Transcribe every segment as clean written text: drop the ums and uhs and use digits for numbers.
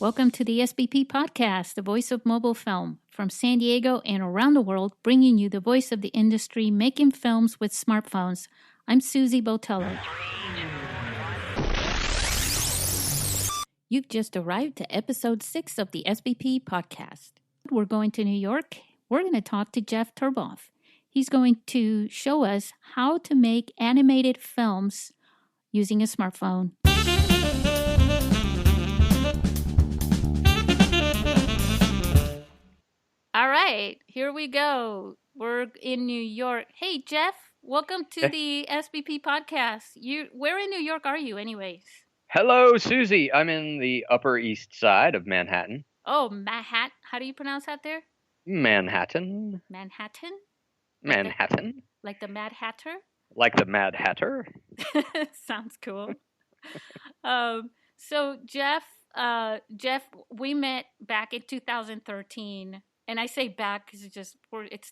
Welcome to the SBP podcast, the voice of mobile film, from San Diego and around the world, bringing you the voice of the industry making films with smartphones. I'm Susie Botello. You've just arrived to episode 6 of the SBP podcast. We're going to New York. We're going to talk to Jeff Turboff. He's going to show us how to make animated films using a smartphone. All right, here we go. We're in New York. Hey, Jeff, welcome to the SBP podcast. Where in New York are you anyways? Hello, Susie. I'm in the Upper East Side of Manhattan. Oh, Manhattan. How do you pronounce that there? Manhattan. Manhattan? Manhattan. Like the Mad Hatter? Like the Mad Hatter. Sounds cool. So Jeff, we met back in 2013. And I say back because it's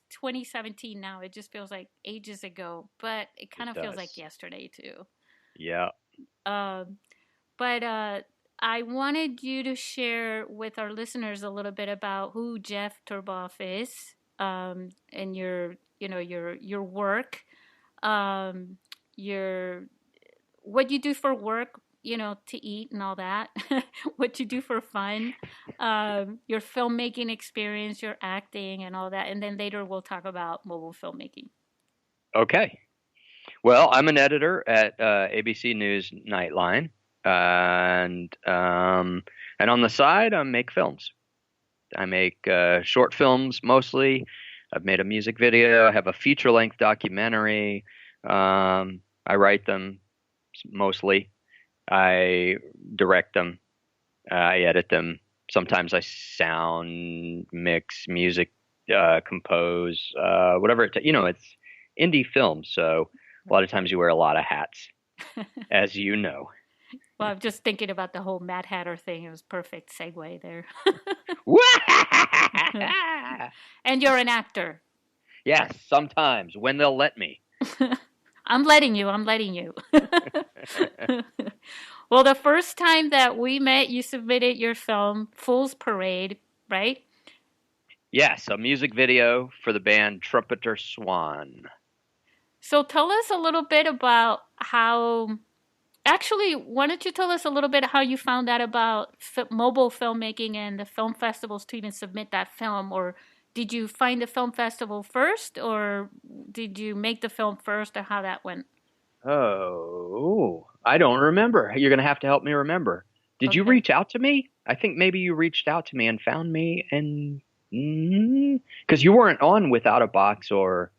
2017 now. It just feels like ages ago, but it kind of feels like yesterday too. Yeah. But I wanted you to share with our listeners a little bit about who Jeff Turboff is, and your work, what you do for work, to eat and all that, what you do for fun, your filmmaking experience, your acting and all that. And then later we'll talk about mobile filmmaking. Okay. Well, I'm an editor at ABC Nightline. And on the side, I make films. I make short films mostly. I've made a music video. I have a feature-length documentary. I write them mostly. I direct them. I edit them. Sometimes I sound mix, music, compose, whatever it's indie film. So a lot of times you wear a lot of hats, as you know. Well, I'm just thinking about the whole Mad Hatter thing. It was perfect segue there. And you're an actor. Yes, sometimes when they'll let me. I'm letting you. Well, the first time that we met, you submitted your film, Fool's Parade, right? Yes, a music video for the band Trumpeter Swan. So tell us a little bit about how... Actually, why don't you tell us a little bit how you found out about mobile filmmaking and the film festivals to even submit that film? Or did you find the film festival first, or did you make the film first, or how that went? Oh, I don't remember. You're going to have to help me remember. Did you reach out to me? I think maybe you reached out to me and found me, and because you weren't on Without a Box or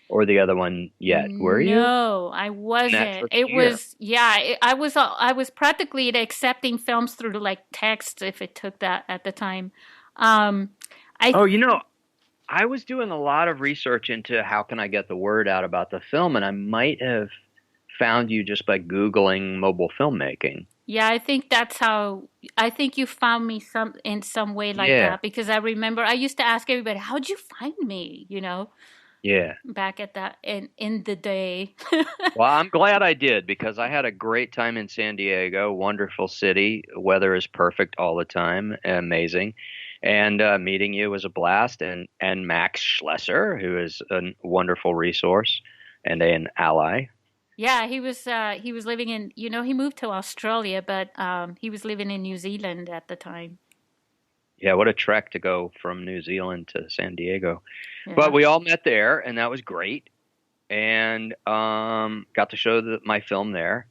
the other one yet, were you? No, I wasn't. I was practically accepting films through like text if it took that at the time. I was doing a lot of research into how can I get the word out about the film, and I might have found you just by Googling mobile filmmaking. Yeah, I think you found me in some way like that, because I remember I used to ask everybody, how'd you find me, Yeah. Back at that in the day. Well, I'm glad I did, because I had a great time in San Diego. Wonderful city. Weather is perfect all the time. Amazing. And meeting you was a blast. And Max Schlesser, who is a wonderful resource and an ally. Yeah, he was living in, he moved to Australia, but he was living in New Zealand at the time. Yeah, what a trek to go from New Zealand to San Diego. Yeah. But we all met there, and that was great. And got to show my film there.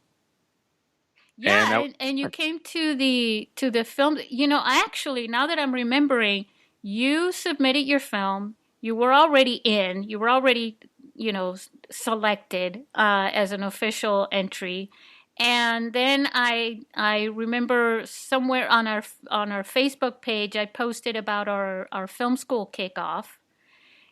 Yeah, and you came to the film. I actually, now that I'm remembering, you submitted your film. You were already in. You were already, selected as an official entry. And then I remember somewhere on our Facebook page, I posted about our film school kickoff.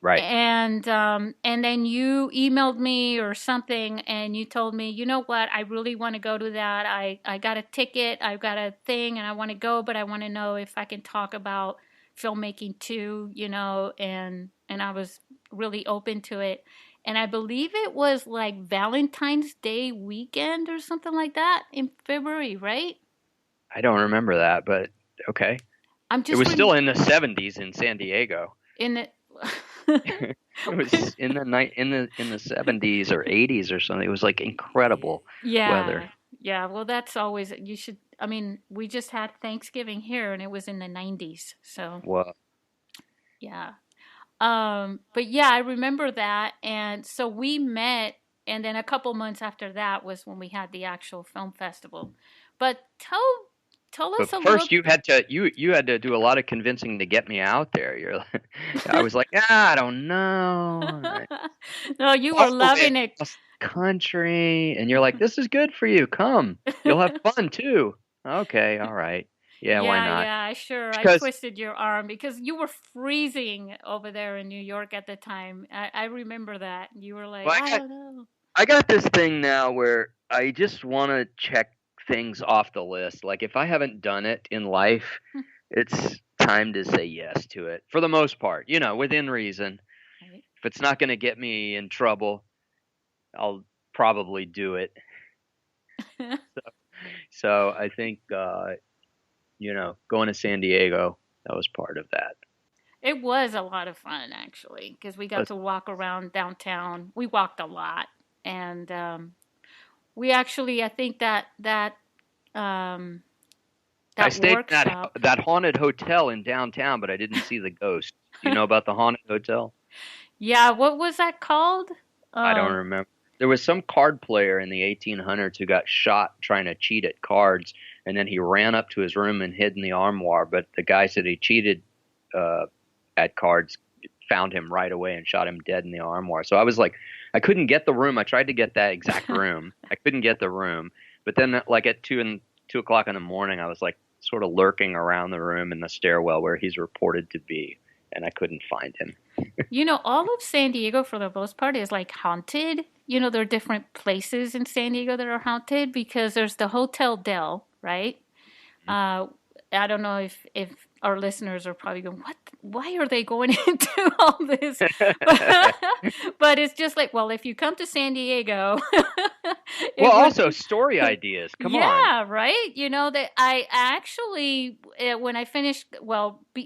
Right. And then you emailed me or something, and you told me, you know what, I really want to go to that. I got a ticket, I've got a thing, and I want to go, but I want to know if I can talk about filmmaking too, and I was really open to it. And I believe it was like Valentine's Day weekend or something like that in February, right? I don't remember that, but Okay. I'm just It was still in the 70s in San Diego. in the It was in the 70s or 80s or something. It was like incredible weather. Yeah. Well, that's always you should. I mean, we just had Thanksgiving here, and it was in the 90s. So Well, yeah. But yeah, I remember that, and so we met, and then a couple months after that was when we had the actual film festival. But tell but us a little. first you had to do a lot of convincing to get me out there. I was like, I don't know. No, you were All the way loving it. across the country, and you're like, this is good for you. Come, you'll have fun too. Okay, all right. Yeah, why not? Yeah, sure. I Because twisted your arm because you were freezing over there in New York at the time. I remember that. You were like, well, I don't know. I got this thing now where I just want to check things off the list. Like if I haven't done it in life, it's time to say yes to it for the most part, within reason. Right. If it's not going to get me in trouble, I'll probably do it. So I think, going to San Diego, that was part of that. It was a lot of fun actually because we got to walk around downtown. We walked a lot, and we actually, I think I that stayed in workshop. that haunted hotel in downtown, but I didn't see the ghost. Do you know about the haunted hotel? Yeah, what was that called? I don't remember. There was some card player in the 1800s who got shot trying to cheat at cards, and then he ran up to his room and hid in the armoire. But the guy said he cheated at cards, found him right away and shot him dead in the armoire. So I was like, I couldn't get the room. I tried to get that exact room. I couldn't get the room. But then, like at 2 o'clock in the morning, I was like sort of lurking around the room in the stairwell where he's reported to be, and I couldn't find him. All of San Diego for the most part is like haunted. There are different places in San Diego that are haunted because there's the Hotel Del, right? I don't know if our listeners are probably going, what? Why are they going into all this? But it's just like, well, if you come to San Diego, also story ideas. Come on. Yeah, right. That I actually, when I finished,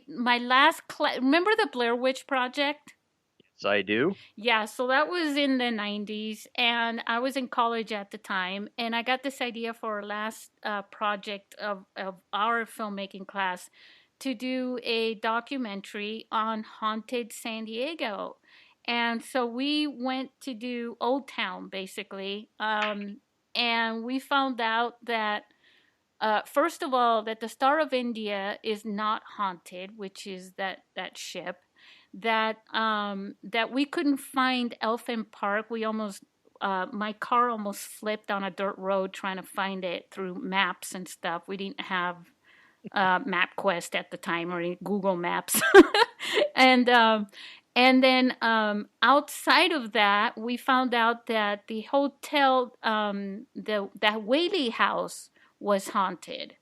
my last class. Remember the Blair Witch Project? Yes, I do. Yeah, so that was in the 90s, and I was in college at the time, and I got this idea for our last project of our filmmaking class to do a documentary on haunted San Diego. And so we went to do Old Town, basically, and we found out that, first of all, that the Star of India is not haunted, which is that ship. That we couldn't find Elephant Park. We almost my car almost flipped on a dirt road trying to find it through maps and stuff. We didn't have MapQuest at the time or any Google Maps, and then outside of that, we found out that the hotel, that Whaley House was haunted,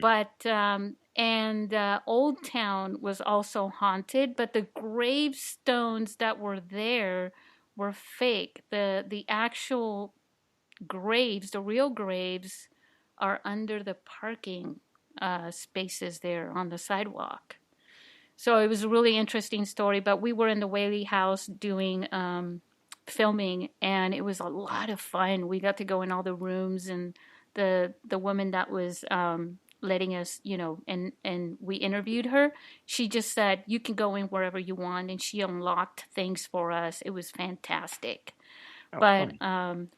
but Old Town was also haunted, but the gravestones that were there were fake. The actual graves, the real graves, are under the parking spaces there on the sidewalk. So it was a really interesting story, but we were in the Whaley House doing filming, and it was a lot of fun. We got to go in all the rooms, and the woman that was letting us, and we interviewed her. She just said, you can go in wherever you want, and she unlocked things for us. It was fantastic. But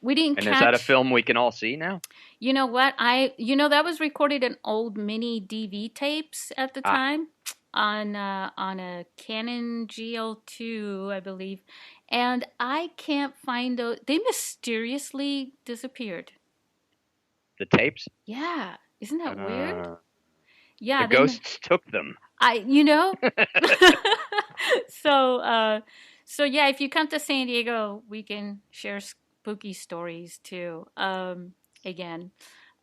we didn't catch... And is that a film we can all see now? You know what? That was recorded in old mini DV tapes at the time on a Canon GL2, I believe. And I can't find those. They mysteriously disappeared. The tapes? Yeah. Isn't that weird? Yeah. The ghosts took them. So yeah, if you come to San Diego, we can share spooky stories too. Again.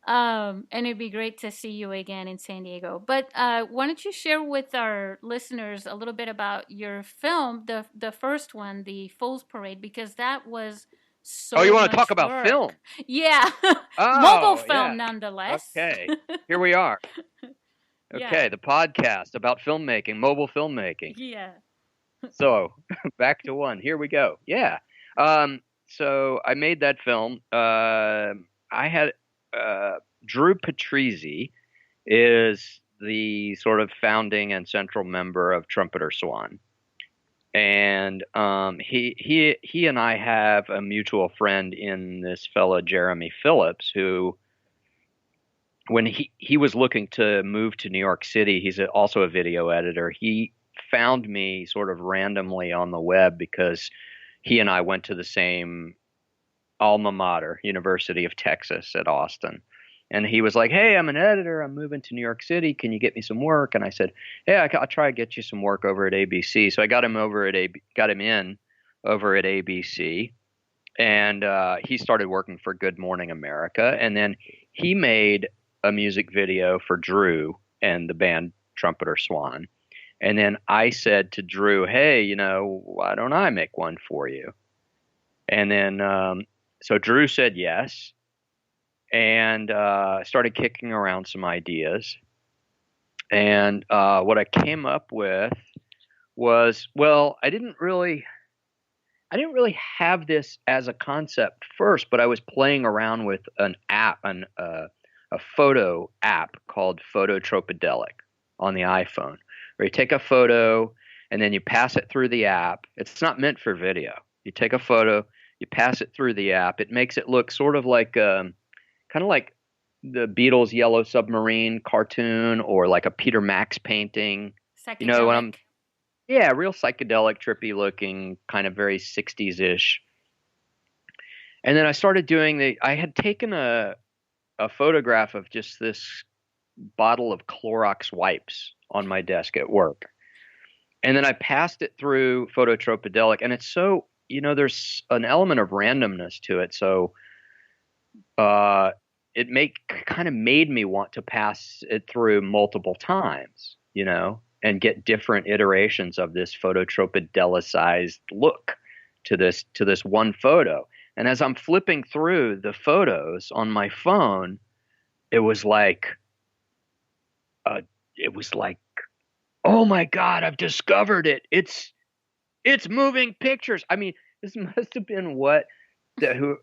And it'd be great to see you again in San Diego. But why don't you share with our listeners a little bit about your film, the first one, The Fool's Parade, because that was so you want to talk work. about film? Yeah. Mobile film, nonetheless. Okay. Here we are. Yeah. Okay, the podcast about filmmaking, mobile filmmaking. Yeah. So back to one. Here we go. Yeah. So I made that film. I had Drew Patrizzi is the sort of founding and central member of Trumpeter Swan, and he and I have a mutual friend in this fellow Jeremy Phillips, who when he was looking to move to New York City, he's also a video editor. He found me sort of randomly on the web because he and I went to the same alma mater, University of Texas at Austin. And he was like, "Hey, I'm an editor. I'm moving to New York City. Can you get me some work?" And I said, "Yeah, I'll try to get you some work over at ABC." So I got him got him in over at ABC, and he started working for Good Morning America. And then he made a music video for Drew and the band Trumpeter Swan. And then I said to Drew, "Hey, why don't I make one for you?" And then so Drew said yes, and started kicking around some ideas. And what I came up with was, well, I didn't really have this as a concept first, but I was playing around with an app, a photo app called Phototropedelic on the iPhone, where you take a photo and then you pass it through the app. It's not meant for video. You take a photo, you pass it through the app. It makes it look sort of like, kind of like the Beatles' Yellow Submarine cartoon, or like a Peter Max painting. You know what I'm? Psychedelic. Yeah, real psychedelic, trippy looking, kind of very 60s-ish. And then I started doing I had taken a photograph of just this bottle of Clorox wipes on my desk at work. And then I passed it through Phototropedelic, and it's so, there's an element of randomness to it. So it kind of made me want to pass it through multiple times, and get different iterations of this phototropedelicized look to this one photo. And as I'm flipping through the photos on my phone, it was like, uh, it was like, oh my God, I've discovered it. It's moving pictures. I mean, this must have been what the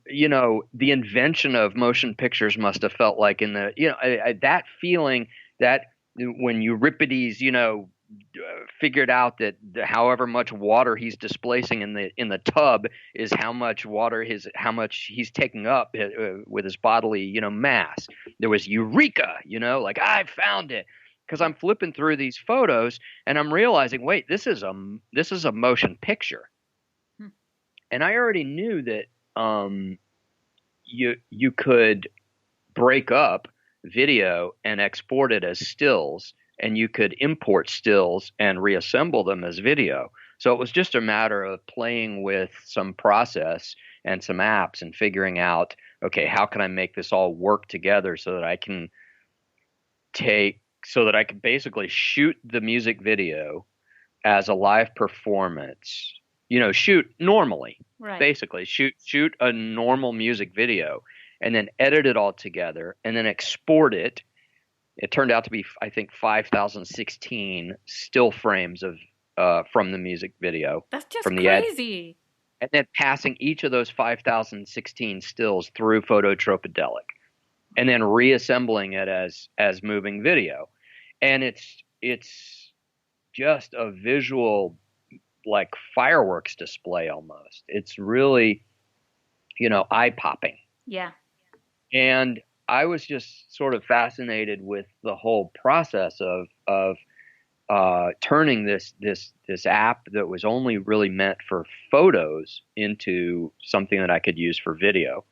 invention of motion pictures must have felt like in the, that feeling that when Euripides, figured out that however much water he's displacing in the tub is how much he's taking up with his bodily, mass. There was eureka, like I found it, because I'm flipping through these photos and I'm realizing, wait, this is a motion picture. And I already knew that you could break up video and export it as stills, and you could import stills and reassemble them as video. So it was just a matter of playing with some process and some apps and figuring out, okay, how can I make this all work together so that I can basically shoot the music video as a live performance, shoot normally, Right. basically shoot a normal music video and then edit it all together and then export it. It turned out to be, I think, 5,016 still frames from the music video. That's just from the crazy. And then passing each of those 5,016 stills through Phototropedelic, and then reassembling it as moving video. And it's just a visual, like fireworks display almost. It's really, eye-popping. Yeah. And I was just sort of fascinated with the whole process of turning this app that was only really meant for photos into something that I could use for video.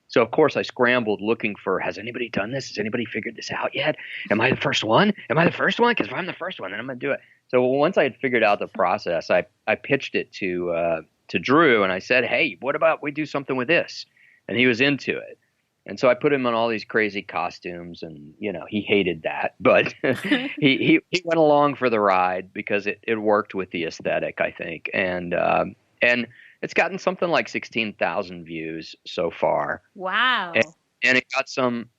So of course I scrambled looking for, has anybody done this? Has anybody figured this out yet? Am I the first one? Because if I'm the first one, then I'm going to do it. So once I had figured out the process, I pitched it to Drew, and I said, hey, what about we do something with this? And he was into it. And so I put him on all these crazy costumes, and he hated that, but he went along for the ride because it worked with the aesthetic, I think, and it's gotten something like 16,000 views so far. Wow! and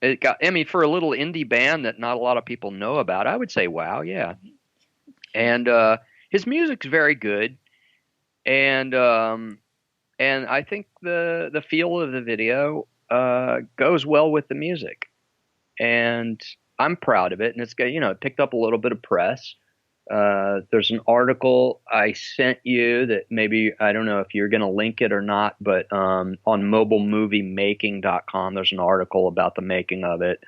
it got Emmy for a little indie band that not a lot of people know about. I would say, wow, yeah. And his music's very good, and I think the feel of the video goes well with the music, and I'm proud of it. And it's got, it picked up a little bit of press. There's an article I sent you that maybe, I don't know if you're going to link it or not, but on mobilemoviemaking.com, there's an article about the making of it.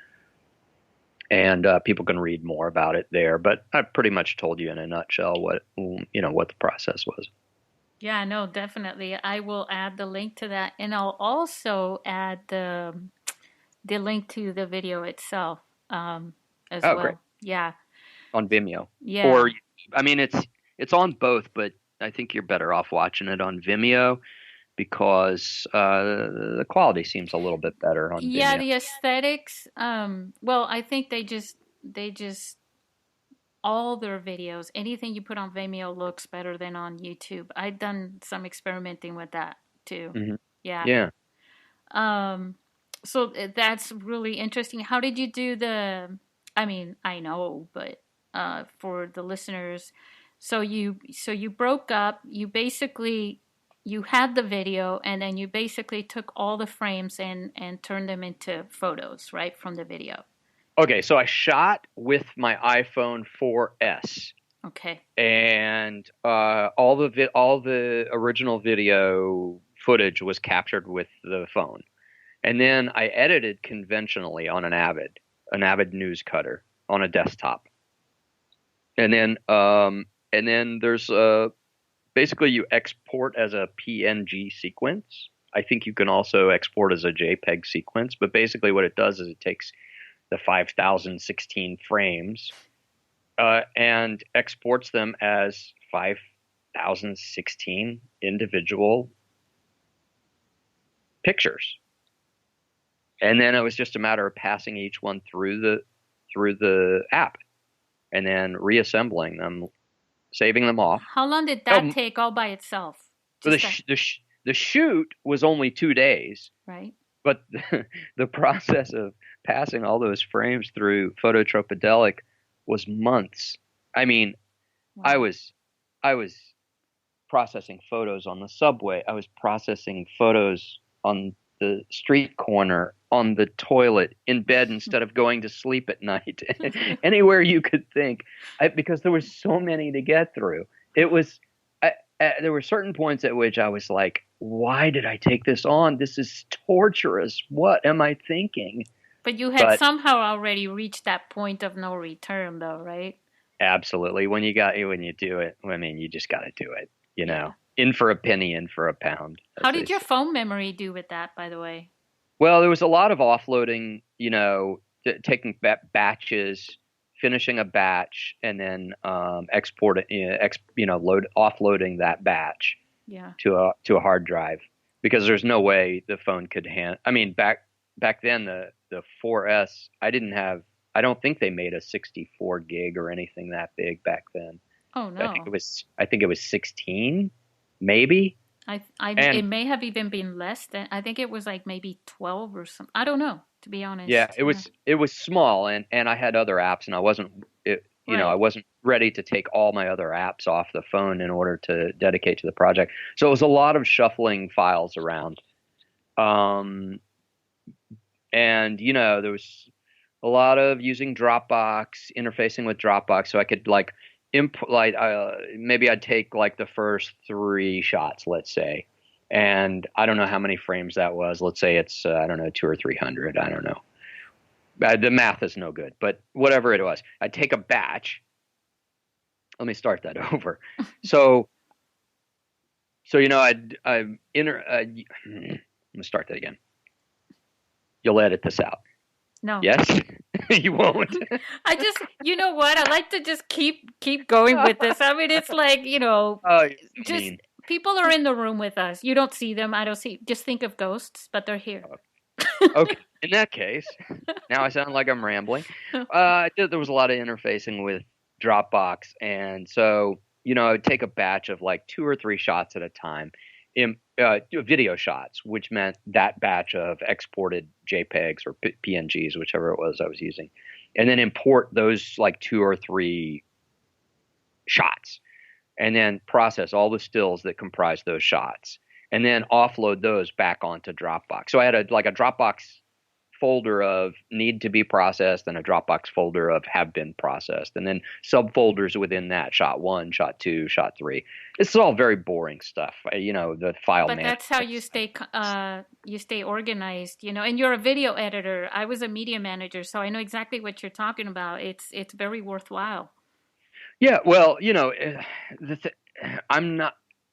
And people can read more about it there. But I pretty much told you in a nutshell what the process was. Yeah, no, definitely. I will add the link to that, and I'll also add the link to the video itself as Oh, well. great. Yeah. On Vimeo. Yeah. Or, I mean, it's on both, but I think you're better off watching it on Vimeo because the quality seems a little bit better on Yeah, Vimeo. the aesthetics. Well, I think they just all their videos, anything you put on Vimeo looks better than on YouTube. I've done some experimenting with that too. Mm-hmm. Yeah. Yeah. So that's really interesting. How did you do the? I mean, I know, but for the listeners, so you broke up. You had the video, and then you basically took all the frames and turned them into photos, right, from the video. Okay, so I shot with my iPhone 4S. Okay. And all the original video footage was captured with the phone. And then I edited conventionally on an AVID news cutter on a desktop. And then there's basically you export as a PNG sequence. I think you can also export as a JPEG sequence, but basically what it does is it takes the 5,016 frames and exports them as 5,016 individual pictures. And then it was just a matter of passing each one through the app and then reassembling them, saving them off. How long did that take all by itself? The shoot was only 2 days. Right. But the process of passing all those frames through Phototropedelic was months. I mean, wow. I was processing photos on the subway. I was processing photos on the street corner, on the toilet, in bed instead of going to sleep at night. Anywhere you could think, because there was so many to get through. It was there were certain points at which I was like, why did I take this on? This is torturous. What am I thinking? But you had somehow already reached that point of no return, though, right? Absolutely. When you do it, I mean, you just got to do it, you know. In for a penny, in for a pound. How did your phone memory do with that, by the way? Well, there was a lot of offloading, taking batches, finishing a batch, and then offloading that batch to a hard drive, because there's no way the phone could handle. I mean, back then the 4S, I don't think they made a 64 gig or anything that big back then. Oh no! I think it was 16, maybe. It may have even been less than. I think it was like maybe 12 or something. I don't know, to be honest. Yeah, it was small, and I had other apps, and I wasn't ready to take all my other apps off the phone in order to dedicate to the project. So it was a lot of shuffling files around. And there was a lot of using Dropbox, interfacing with Dropbox, so I could maybe I'd take like the first 3 shots, let's say, and I don't know how many frames that was. Let's say it's 200 or 300. I don't know. The math is no good, but whatever it was, I'd take a batch. Let me start that over. So let me start that again. You'll edit this out. No. Yes? You won't. I just, you know what? I like to just keep going with this. I mean, it's like, just people are in the room with us. You don't see them. I don't see. Just think of ghosts, but they're here. Okay. In that case, now I sound like I'm rambling. There was a lot of interfacing with Dropbox, and so I would take a batch of like 2 or 3 shots at a time, video shots, which meant that batch of exported JPEGs or PNGs, whichever it was I was using, and then import those like 2 or 3 shots, and then process all the stills that comprise those shots, and then offload those back onto Dropbox. So I had a Dropbox folder of need to be processed and a Dropbox folder of have been processed, and then subfolders within that: shot 1, shot 2, shot 3. This is all very boring stuff, the file But management. that's how you stay organized, and you're a video editor. I was a media manager, so I know exactly what you're talking about. It's very worthwhile. Yeah, well,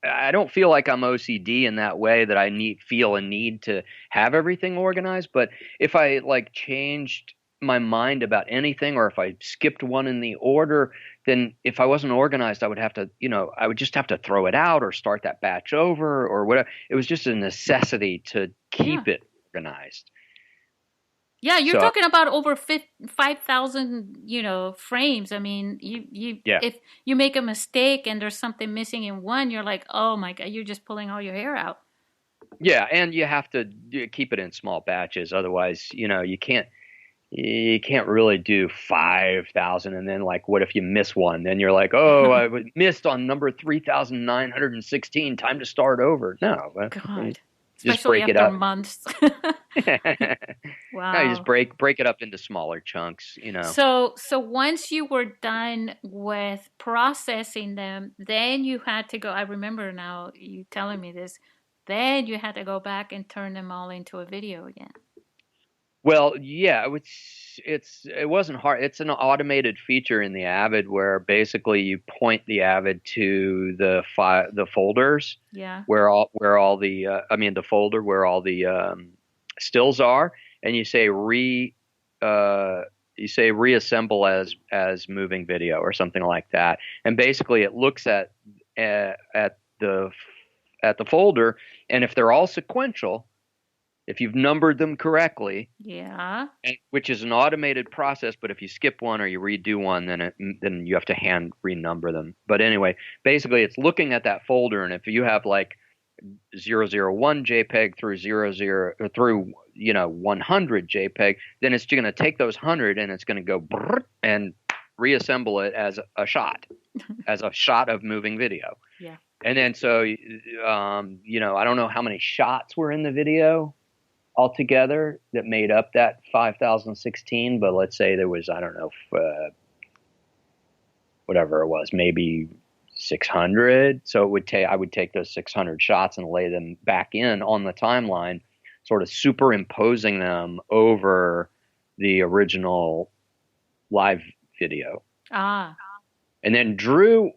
I don't feel like I'm OCD in that way that I feel a need to have everything organized. But if I like changed my mind about anything, or if I skipped one in the order, then if I wasn't organized, I would have to, I would just have to throw it out or start that batch over or whatever. It was just a necessity to keep it organized. Yeah, you're talking about over 5,000, frames. I mean, if you make a mistake and there's something missing in one, you're like, oh my God, you're just pulling all your hair out. Yeah, and you have to keep it in small batches. Otherwise, you can't really do 5,000. And then like, what if you miss one? Then you're like, oh, I missed on number 3,916. Time to start over. No. God. Just break it up. Months. Wow. No, you just break it up into smaller chunks, So once you were done with processing them, then you had to go. I remember now you telling me this. Then you had to go back and turn them all into a video again. Well, yeah, it wasn't hard. It's an automated feature in the AVID where basically you point the AVID to the folders, where all the the folder where all the stills are, and you say reassemble as moving video or something like that, and basically it looks at the folder, and if they're all sequential, if you've numbered them correctly, which is an automated process, but if you skip one or you redo one, then you have to hand renumber them. But anyway, basically it's looking at that folder, and if you have like 001 JPEG through 00 or through 100 JPEG, then it's going to take those 100 and it's going to go and reassemble it as a shot, as a shot of moving video. Yeah. And then so I don't know how many shots were in the video altogether that made up that 5,016, but let's say there was, I don't know, whatever it was, maybe 600. So I would take those 600 shots and lay them back in on the timeline, sort of superimposing them over the original live video. And then Drew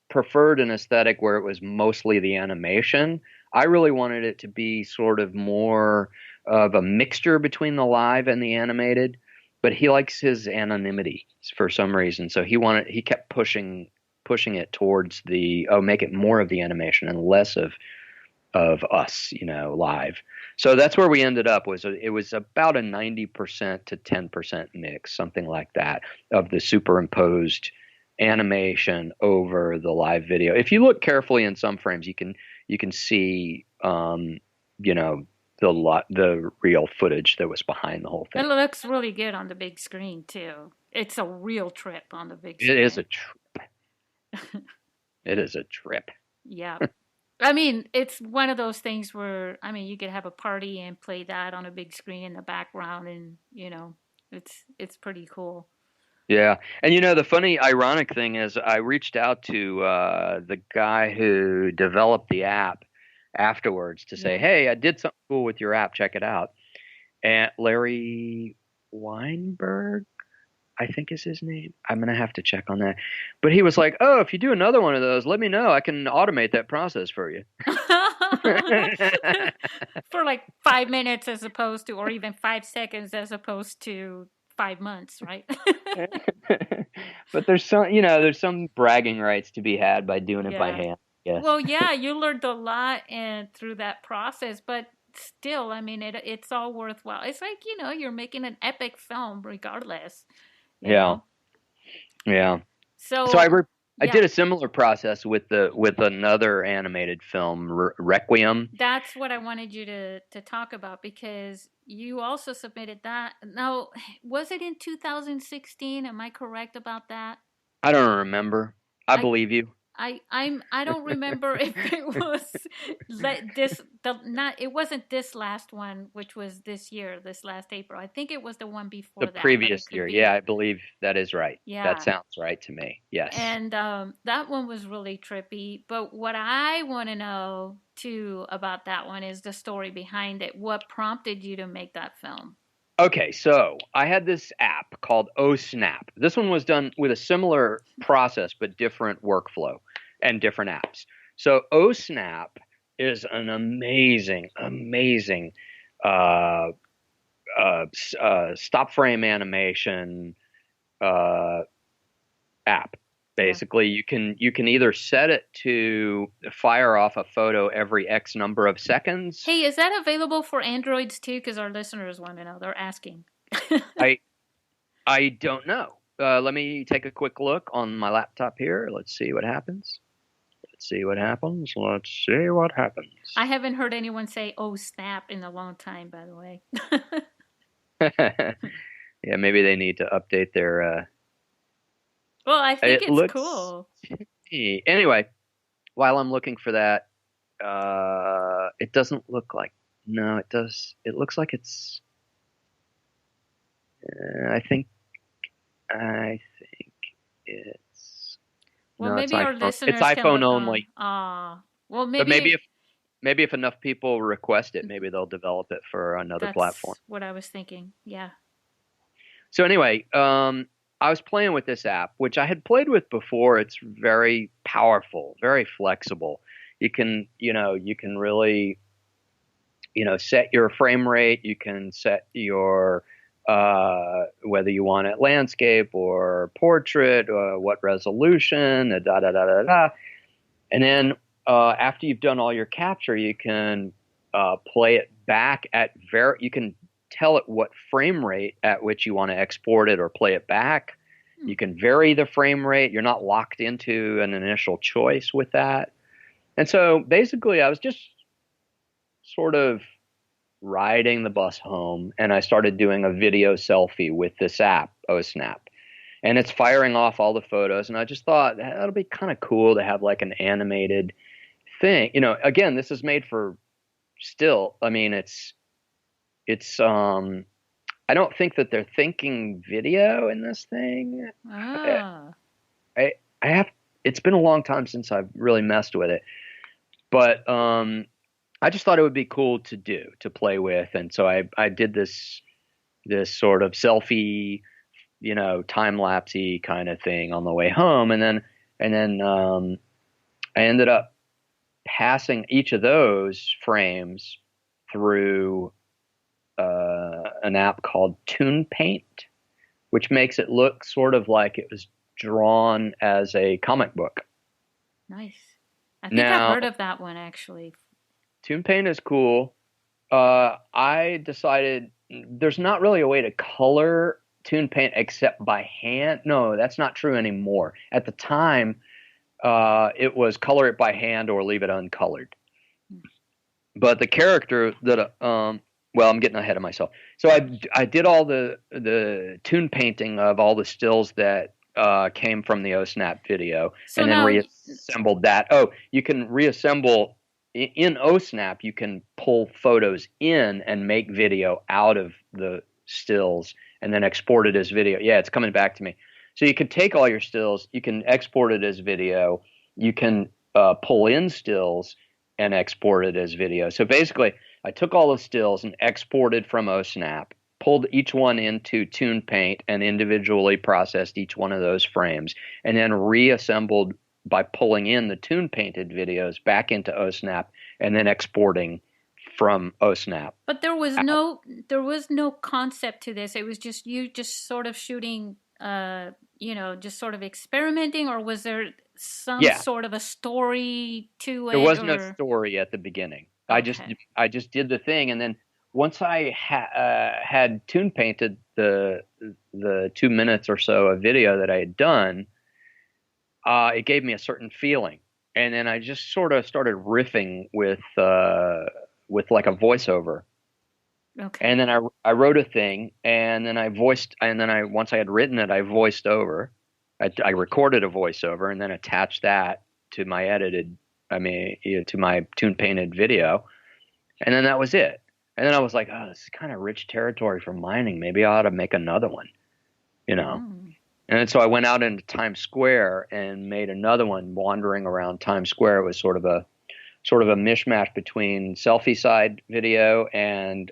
preferred an aesthetic where it was mostly the animation. I really wanted it to be sort of more of a mixture between the live and the animated, but he likes his anonymity for some reason. So he kept pushing it towards make it more of the animation and less of us, live. So that's where we ended up. It was about a 90% to 10% mix, something like that, of the superimposed animation over the live video. If you look carefully in some frames, you can see the real footage that was behind the whole thing. It looks really good on the big screen too. It's a real trip on the big screen. It is a trip. It is a trip. Yeah. I mean, it's one of those things where, you could have a party and play that on a big screen in the background, and, it's pretty cool. Yeah. And, the funny, ironic thing is I reached out to the guy who developed the app afterwards to say, hey, I did something cool with your app. Check it out. And Larry Weinberg, I think is his name. I'm going to have to check on that. But he was like, oh, if you do another one of those, let me know. I can automate that process for you. For like 5 minutes as opposed to, or even 5 seconds as opposed to 5 months, right? But there's some bragging rights to be had by doing it by hand. Yes. Well, yeah, you learned a lot through that process, but still, it's all worthwhile. It's like, you're making an epic film regardless. You know? Yeah. So I did a similar process with another animated film, Requiem. That's what I wanted you to talk about, because you also submitted that. Now, was it in 2016? Am I correct about that? I don't remember. I believe you. I don't remember if it was it wasn't this last one, which was this year, this last April. I think it was the one before The that, but it previous could year. be. Yeah, I believe that is right. Yeah. That sounds right to me. Yes. And that one was really trippy. But what I want to know too about that one is the story behind it. What prompted you to make that film? Okay, so I had this app called OSnap. This one was done with a similar process, but different workflow and different apps. So OSnap is an amazing uh, stop frame animation app. Basically, you can either set it to fire off a photo every X number of seconds. Hey, is that available for Androids too? Because our listeners want to know. They're asking. I don't know. Let me take a quick look on my laptop here. Let's see what happens. I haven't heard anyone say "oh snap" in a long time, by the way. Yeah, maybe they need to update their. Well, I think it's cool. Anyway, while I'm looking for that, it doesn't look like. No, it does. It looks like it's. I think it's. Well, no, maybe our listeners it's iPhone only. Well, maybe. But maybe if enough people request it, maybe they'll develop it for another platform. That's what I was thinking. Yeah. So anyway, I was playing with this app, which I had played with before. It's very powerful, very flexible. You can really, set your frame rate. You can set your whether you want it landscape or portrait, or what resolution, and then after you've done all your capture, you can play it back at you can tell it what frame rate at which you want to export it or play it back. You can vary the frame rate. You're not locked into an initial choice with that. And so basically I was just sort of riding the bus home, and I started doing a video selfie with this app, OSnap. And it's firing off all the photos, and I just thought that'll be kind of cool to have like an animated thing. Again, this is made for still. I mean, it's I don't think that they're thinking video in this thing. I have. It's been a long time since I've really messed with it, but I just thought it would be cool to play with, and so I did this sort of selfie, time lapsey kind of thing on the way home, and then I ended up passing each of those frames through an app called Toon Paint, which makes it look sort of like it was drawn as a comic book. Nice. I think I've heard of that one, actually. Toon Paint is cool. I decided there's not really a way to color Toon Paint except by hand. No, that's not true anymore. At the time, it was color it by hand or leave it uncolored. But the character that well, I'm getting ahead of myself. So I did all the toon painting of all the stills that came from the OSnap video, and then reassembled that. Oh, you can reassemble in OSnap. You can pull photos in and make video out of the stills, and then export it as video. Yeah, it's coming back to me. So you can take all your stills, you can export it as video, you can pull in stills and export it as video. So basically, I took all the stills and exported from OSnap, pulled each one into Toon Paint, and individually processed each one of those frames, and then reassembled by pulling in the Toon Painted videos back into OSnap, and then exporting from OSnap. But there was no concept to this. It was just you just sort of shooting, just sort of experimenting, or was there some sort of a story to it? There was no story at the beginning. Okay. I just did the thing, and then once I had Toon Painted the 2 minutes or so of video that I had done, it gave me a certain feeling. And then I just sort of started riffing with like a voiceover. Okay. And then I wrote a thing, and then I voiced, and then once I had written it, I voiced over. I recorded a voiceover, and then attached that to my edited, to my tune painted video, and then that was it. And then I was like, oh, this is kind of rich territory for mining. Maybe I ought to make another one, you know. Mm. And so I went out into Times Square and made another one, wandering around Times Square. It was sort of a mishmash between selfie side video and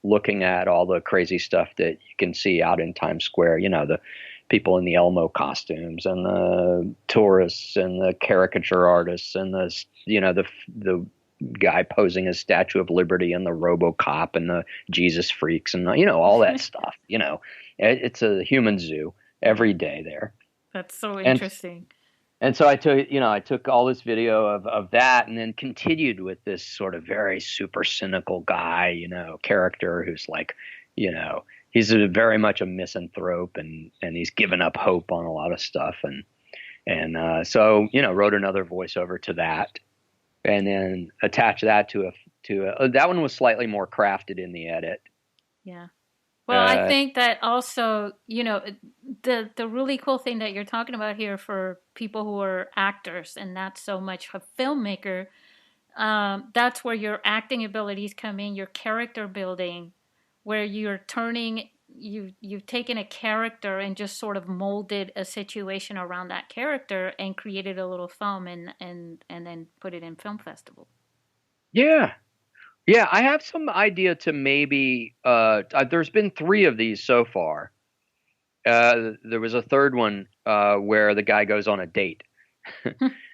looking at all the crazy stuff that you can see out in Times Square. You know, the people in the Elmo costumes and the tourists and the caricature artists and the guy posing as Statue of Liberty and the RoboCop and the Jesus freaks and all that stuff. It's a human zoo every day there. That's so And interesting. and so I took all this video of that and then continued with this sort of very super cynical guy, character who's like, he's very much a misanthrope and he's given up hope on a lot of stuff. So wrote another voiceover to that and then attached that to that one was slightly more crafted in the edit. Yeah. Well, I think that also, the really cool thing that you're talking about here for people who are actors and not so much a filmmaker, that's where your acting abilities come in, your character building, where you've taken a character and just sort of molded a situation around that character and created a little film and then put it in film festival. Yeah. Yeah, I have some idea to maybe. There's been 3 of these so far. There was a third one where the guy goes on a date,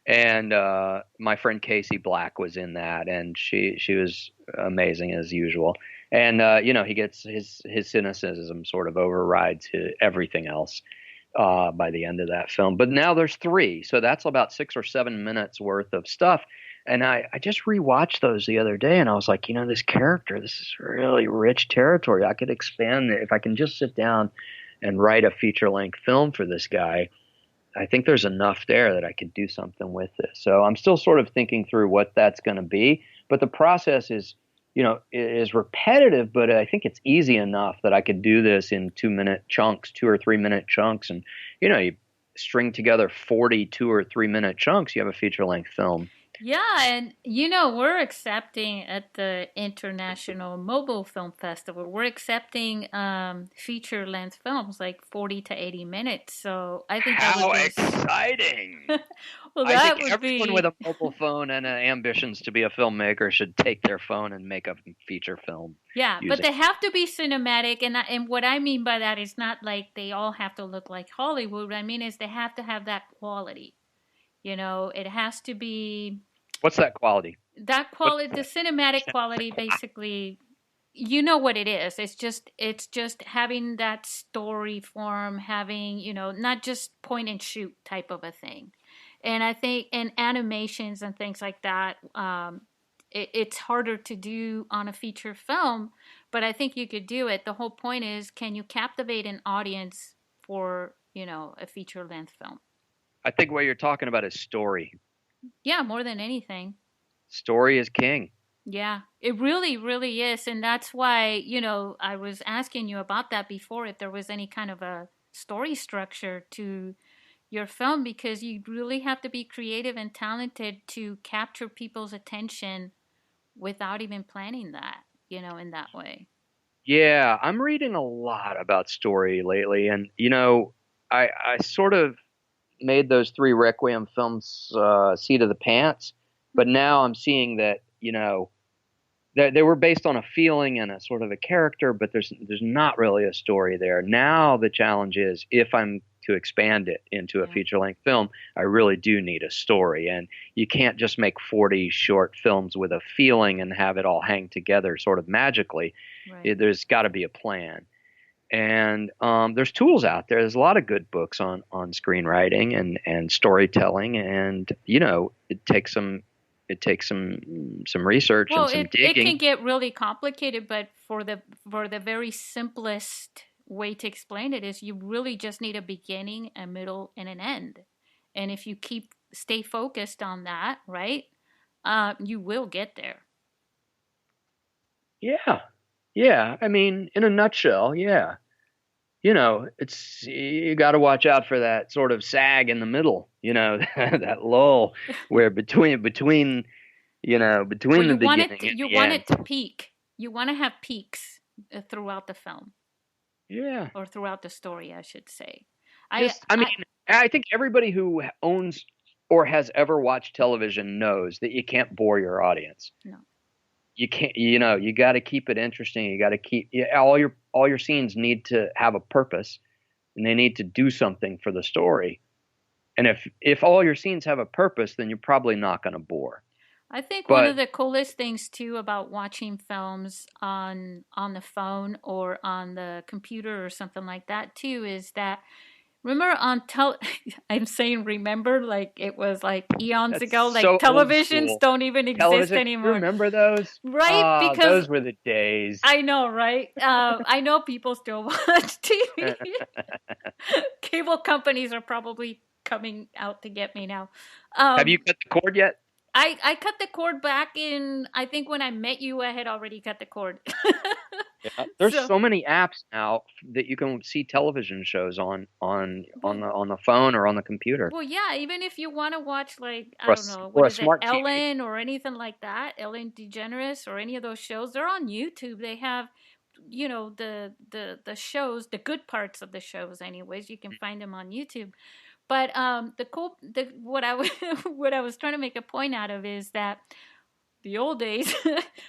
and my friend Casey Black was in that, and she was amazing as usual. And he gets his cynicism sort of overrides everything else by the end of that film. But now there's 3, so that's about 6 or 7 minutes worth of stuff. And I just rewatched those the other day, and I was like, this character, this is really rich territory. I could expand it if I can just sit down and write a feature-length film for this guy. I think there's enough there that I could do something with this. So I'm still sort of thinking through what that's going to be. But the process is repetitive, but I think it's easy enough that I could do this in 2-minute chunks, 2 or 3 minute chunks, and you string together 40 2 or 3 minute chunks, you have a feature-length film. Yeah, and we're accepting at the International Mobile Film Festival, we're accepting feature-length films like 40 to 80 minutes. So I think that How would be exciting! Well, I that think would everyone be with a mobile phone and ambitions to be a filmmaker should take their phone and make a feature film. yeah, but they have to be cinematic, and what I mean by that is not like they all have to look like Hollywood. What I mean is they have to have that quality. It has to be. What's that quality? That quality, the cinematic quality, basically, you know what it is. It's just having that story form, having, not just point and shoot type of a thing. And I think in animations and things like that, it's harder to do on a feature film, but I think you could do it. The whole point is, can you captivate an audience for, a feature length film? I think what you're talking about is story. Yeah, more than anything. Story is king. Yeah, it really, really is. And that's why, I was asking you about that before, if there was any kind of a story structure to your film, because you really have to be creative and talented to capture people's attention without even planning that, in that way. Yeah, I'm reading a lot about story lately. And, I sort of made those 3 Requiem films seat of the pants, but now I'm seeing that they were based on a feeling and a sort of a character, but there's not really a story there. Now the challenge is, if I'm to expand it into a feature length film, I really do need a story, and you can't just make 40 short films with a feeling and have it all hang together sort of magically. Right. There's got to be a plan. And there's tools out there. There's a lot of good books on screenwriting and storytelling, and it takes some research and some digging. It can get really complicated, but for the very simplest way to explain it is, you really just need a beginning, a middle, and an end, And if you stay focused on that, right, you will get there. Yeah. Yeah. I mean, in a nutshell, yeah. You got to watch out for that sort of sag in the middle, that lull where between Well, the beginning and you the want end. it to peak. You want to have peaks throughout the film Yeah. or throughout the story, I should say. I mean, I think everybody who owns or has ever watched television knows that you can't bore your audience. No. You can't, you got to keep it interesting. You got to keep all your scenes need to have a purpose, and they need to do something for the story. And if all your scenes have a purpose, then you're probably not going to bore. I think one of But the coolest things too about watching films on the phone or on the computer or something like that too is that remember I'm saying remember like it was like eons that's ago, like so old televisions school. don't even exist Television, you anymore. remember those? Right? Ah, Because those were the days. I know, right? I know people still watch TV. Cable companies are probably coming out to get me now. Have you cut the cord yet? I cut the cord back in, I think when I met you, I had already cut the cord. Yeah. There's So, so many apps now that you can see television shows well, on the phone or on the computer well, yeah, even if you want to watch, like, I or don't know, or what a is it, smart TV. Ellen or anything like that, Ellen DeGeneres or any of those shows, they're on YouTube. They have, the shows, the good parts of the shows, anyways. You can find them on YouTube. But what I was what I was trying to make a point out of is that the old days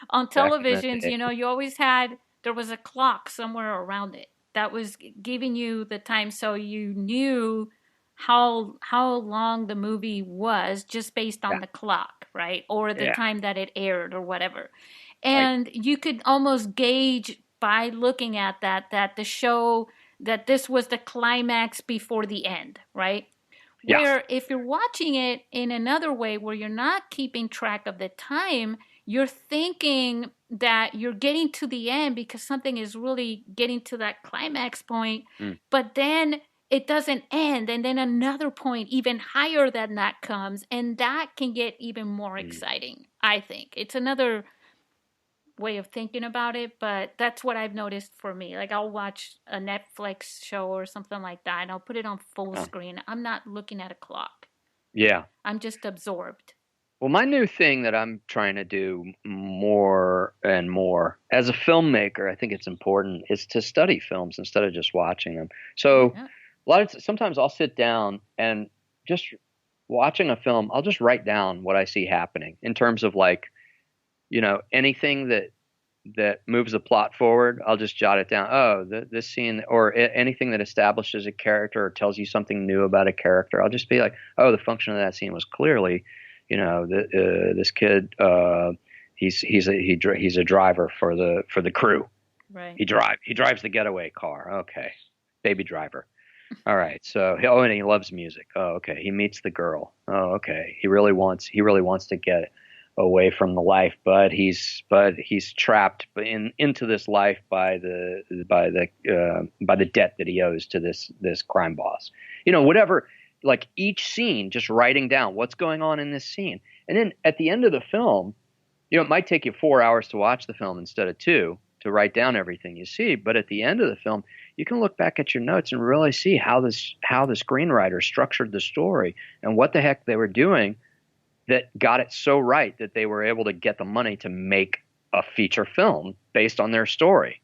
on Back in the televisions, day. you always there was a clock somewhere around it that was giving you the time, so you knew how long the movie was just based on Yeah. the clock, right? Or the Yeah. time that it aired or whatever. Right. And you could almost gauge by looking at that the show that this was the climax before the end, right? Yeah. Where if you're watching it in another way where you're not keeping track of the time, you're thinking that you're getting to the end because something is really getting to that climax point, Mm. but then it doesn't end. And then another point even higher than that comes, and that can get even more Mm. exciting, I think. It's another way of thinking about it, but that's what I've noticed for me. Like I'll watch a Netflix show or something like that and I'll put it on full Oh. screen. I'm not looking at a clock. Yeah. I'm just absorbed. Well, my new thing that I'm trying to do more and more as a filmmaker, I think it's important, is to study films instead of just watching them. So Yeah. sometimes I'll sit down and just watching a film, I'll just write down what I see happening in terms of like, anything that moves the plot forward. I'll just jot it down. Oh, this scene or anything that establishes a character or tells you something new about a character. I'll just be like, oh, the function of that scene was clearly, this kid, he's a driver for the crew. Right. He drives the getaway car. Okay, baby driver. All right. So, and he loves music. Oh, okay. He meets the girl. Oh, okay. He really wants to get away from the life, but he's trapped into this life by the debt that he owes to this crime boss. Whatever. Like each scene, just writing down what's going on in this scene, and then at the end of the film, it might take you 4 hours to watch the film instead of 2 to write down everything you see. But at the end of the film, you can look back at your notes and really see how the screenwriter structured the story and what the heck they were doing that got it so right that they were able to get the money to make a feature film based on their story.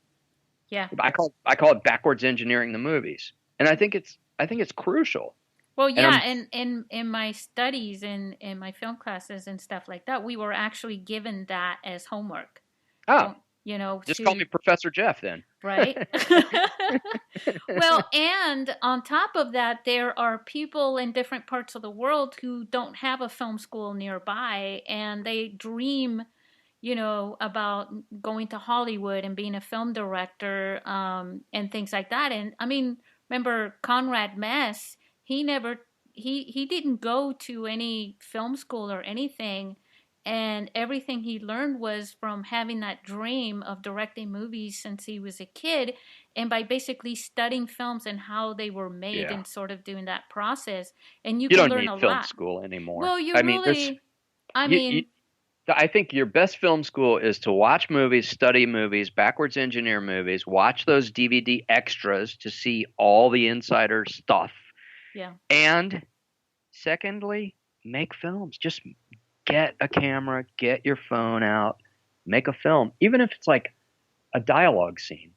Yeah. I call it backwards engineering the movies, and I think it's crucial. Well, yeah, and in my studies in my film classes and stuff like that, we were actually given that as homework. Oh, just call me Professor Jeff then. Right. Well, and on top of that, there are people in different parts of the world who don't have a film school nearby, and they dream, about going to Hollywood and being a film director, and things like that. And I mean, remember Conrad Mess? He didn't go to any film school or anything. And everything he learned was from having that dream of directing movies since he was a kid, and by basically studying films and how they were made Yeah. and sort of doing that process. And you You can don't learn need a film lot. school anymore. Well, you I mean, really, I you mean, I think your best film school is to watch movies, study movies, backwards engineer movies, watch those DVD extras to see all the insider stuff. yeah. And secondly, make films. Just get a camera, get your phone out, make a film. Even if it's like a dialogue scene.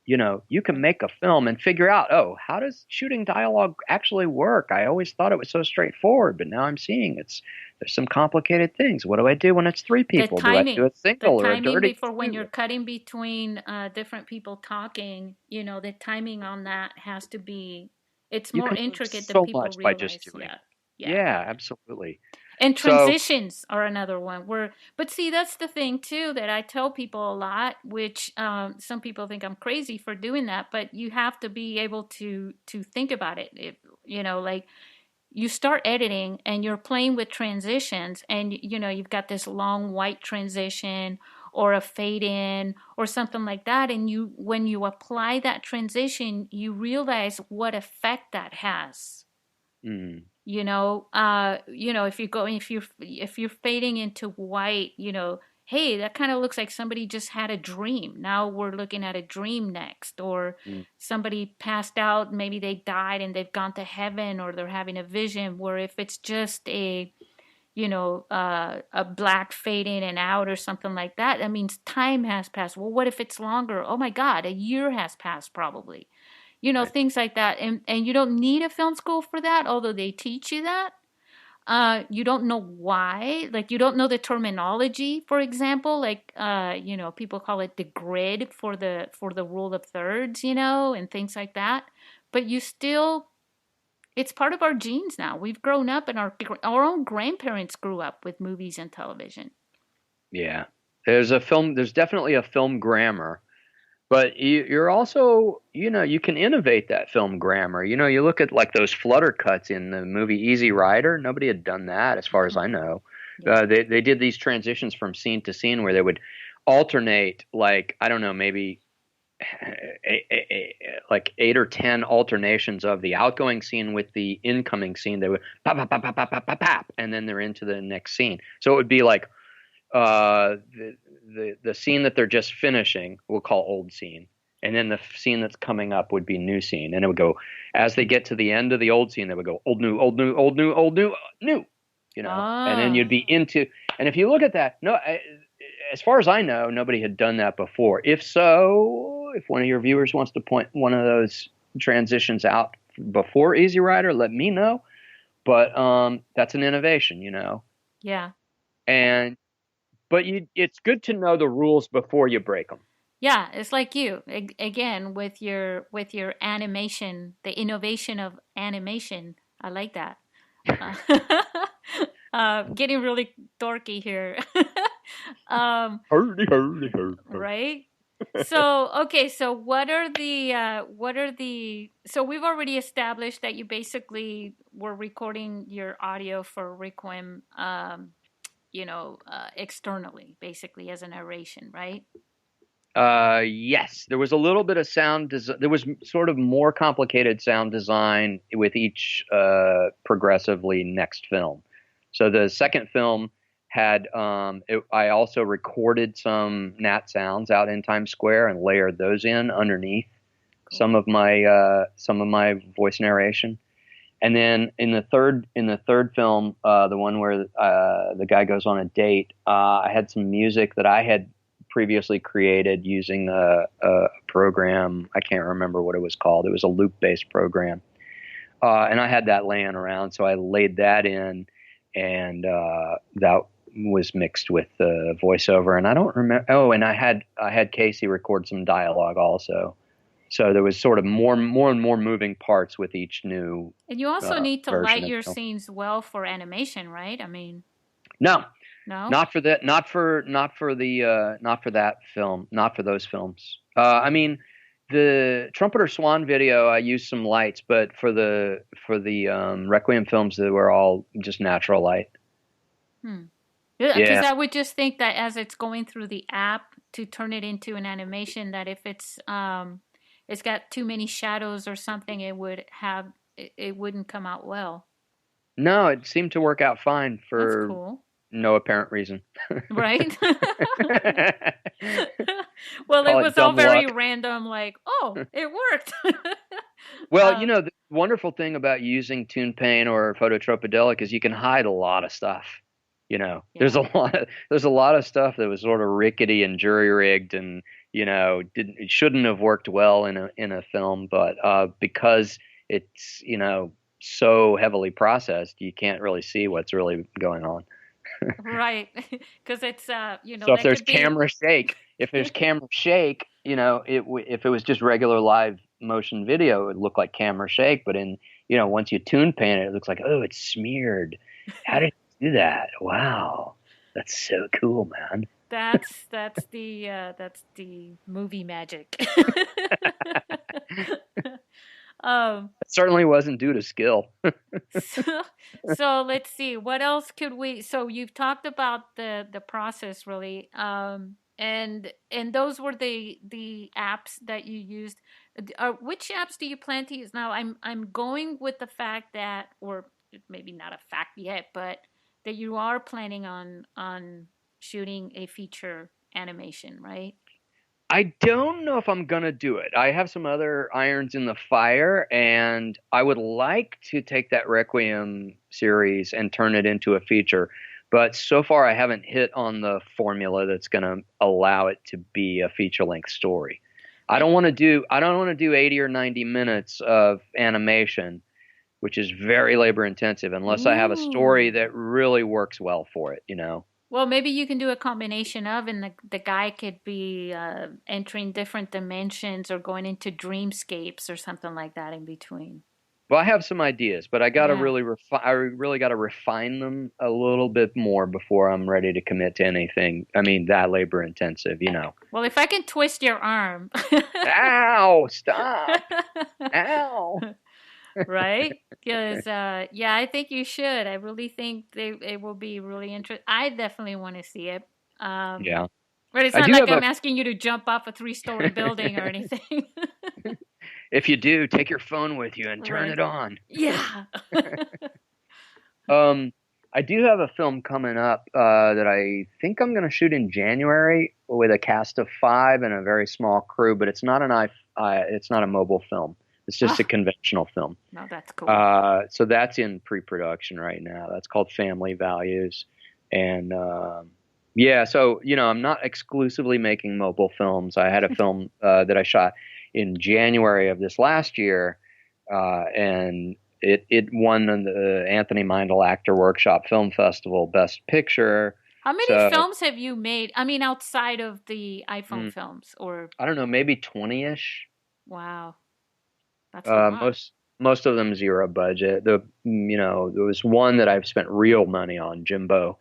You can make a film and figure out, oh, how does shooting dialogue actually work? I always thought it was so straightforward, but now I'm seeing there's some complicated things. What do I do when it's three The people? Do I do timing, a the single or a timing dirty before when you're two? cutting between different people talking, the timing on that has to be, it's You more can learn intricate than so people much by just realize. doing Yeah. it. Yeah. Yeah, absolutely. And So, transitions are another one but see, that's the thing too that I tell people a lot, which some people think I'm crazy for doing that, but you have to be able to think about it. Like you start editing and you're playing with transitions, and you've got this long white transition or a fade in or something like that, and when you apply that transition, you realize what effect that has. mm, If you're fading into white, hey, that kind of looks like somebody just had a dream. Now we're looking at a dream next, or mm, somebody passed out, maybe they died and they've gone to heaven, or they're having a vision. Where if it's just a black fade in and out or something like that, that means time has passed. Well, what if it's longer? Oh my God, a year has passed probably. right. Things like that. And you don't need a film school for that, although they teach you that. You don't know why. Like, you don't know the terminology, for example. Like, people call it the grid for the rule of thirds, and things like that. But it's part of our genes now. We've grown up, and our own grandparents grew up with movies and television. Yeah. There's definitely a film grammar. But you're also, you can innovate that film grammar. You look at like those flutter cuts in the movie Easy Rider. Nobody had done that, as far as I know. Yeah. They did these transitions from scene to scene where they would alternate, like, I don't know, maybe like 8 or 10 alternations of the outgoing scene with the incoming scene. They would pop, pop, pop, pop, pop, pop, pop, pop, and then they're into the next scene. So it would be like the scene that they're just finishing we'll call old scene, and then the scene that's coming up would be new scene, and it would go as they get to the end of the old scene, they would go old new old new old new old new new, and then Ah. you'd be into. And if you look at that, no, as far as I know, nobody had done that before. If so, if one of your viewers wants to point one of those transitions out before Easy Rider, let me know. But that's an innovation, Yeah. and but it's good to know the rules before you break them. Yeah, it's like you again with your animation, the innovation of animation. I like that. Uh, getting really dorky here. Hurdy, hurdy, hurdy. Right? So, okay, so so we've already established that you basically were recording your audio for Requiem, externally, basically as a narration, right? Yes, there was a little bit of sound design. There was sort of more complicated sound design with each progressively next film. So the second film had I also recorded some Nat sounds out in Times Square and layered those in underneath Cool. some of my voice narration. And then in the third film, the one where the guy goes on a date, I had some music that I had previously created using a program. I can't remember what it was called. It was a loop-based program, and I had that laying around, so I laid that in, and that was mixed with the voiceover. And I don't remember. Oh, and I had Casey record some dialogue also. So there was sort of more and more moving parts with each new And you also need to light version of your film. scenes well for animation, right? I mean, No, no? not for that. Not for that film. Not for those films. I mean, the Trumpeter Swan video, I used some lights, but for the Requiem films, they were all just natural light. Hmm. Yeah, because Yeah. I would just think that as it's going through the app to turn it into an animation, that if it's got too many shadows or something, it wouldn't come out well. No, it seemed to work out fine That's for cool, no apparent reason. right? Well, it Call it was all dumb very luck. random, like, oh, it worked. Well, um, the wonderful thing about using ToonPaint or Phototropadelic is you can hide a lot of stuff. yeah. There's a lot of stuff that was sort of rickety and jury rigged, and it shouldn't have worked well in a film, but because it's so heavily processed, you can't really see what's really going on. Right. Because it's So that could be if there's camera shake, if it was just regular live motion video, it would look like camera shake. But once you tune paint it, it looks like, oh, it's smeared. How did you do that? Wow, that's so cool, man. that's the movie magic. um It certainly wasn't due to skill. so, so let's see what else could we so you've talked about the process really, and those were the apps that you used. Which apps do you plan to use now? I'm going with the fact that, or maybe not a fact yet, but that you are planning on shooting a feature animation, right? I don't know if I'm gonna do it. I have some other irons in the fire, and I would like to take that Requiem series and turn it into a feature. But so far, I haven't hit on the formula that's gonna allow it to be a feature-length story. I I don't want to do 80 or 90 minutes of animation, which is very labor intensive, unless I have a story Ooh. that really works well for it, Well, maybe you can do a combination of, and the guy could be entering different dimensions or going into dreamscapes or something like that in between. Well, I have some ideas, but Yeah. I really got to refine them a little bit more before I'm ready to commit to anything. I mean, that labor intensive. Well, if I can twist your arm. Ow, stop. Ow. Right? Because, yeah, I think you should. I really think it will be really interesting. I definitely want to see it. Um, Yeah. but it's I not do like have I'm asking you to jump off a three-story building or a anything. If you do, take your phone with you and turn Right. it on. Yeah. Um, I do have a film coming up that I think I'm going to shoot in January with a cast of 5 and a very small crew, but it's not a mobile film. It's just a Oh, conventional film. no, that's cool. So that's in pre-production right now. That's called Family Values, and yeah. So I'm not exclusively making mobile films. I had a film that I shot in January of this last year, and it won the Anthony Mindel Actor Workshop Film Festival Best Picture. How many So films have you made? I mean, outside of the iPhone mm, films, or I don't know, maybe 20-ish. wow, that's a lot. Most of them zero budget. There was one that I've spent real money on, Jimbo.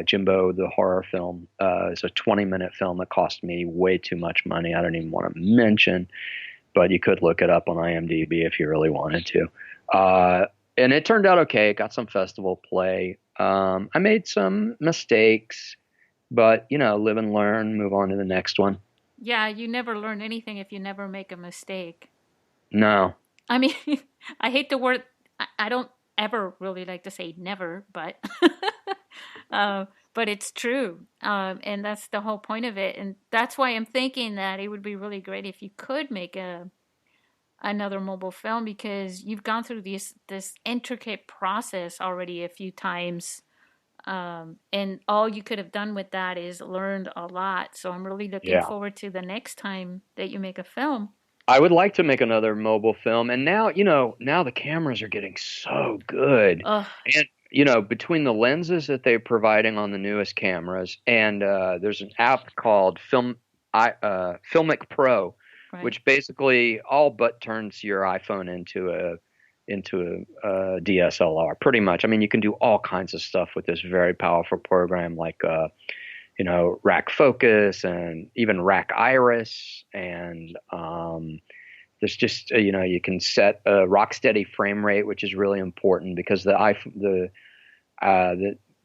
Jimbo, the horror film, is a 20-minute film that cost me way too much money. I don't even want to mention, but you could look it up on IMDb if you really wanted to. Uh, and it turned out okay. It got some festival play. I made some mistakes, but live and learn, move on to the next one. Yeah, you never learn anything if you never make a mistake. No. I mean, I hate the word. I don't ever really like to say never, but uh, but it's true, and that's the whole point of it. And that's why I'm thinking that it would be really great if you could make another mobile film, because you've gone through this intricate process already a few times, and all you could have done with that is learned a lot. So I'm really looking Yeah. forward to the next time that you make a film. I would like to make another mobile film, and now the cameras are getting so good, Oh, and between the lenses that they're providing on the newest cameras, and there's an app called Filmic Pro, right. which basically all but turns your iPhone into a DSLR, pretty much. I mean, you can do all kinds of stuff with this very powerful program, like rack focus and even rack iris, and there's just you can set a rock steady frame rate, which is really important because the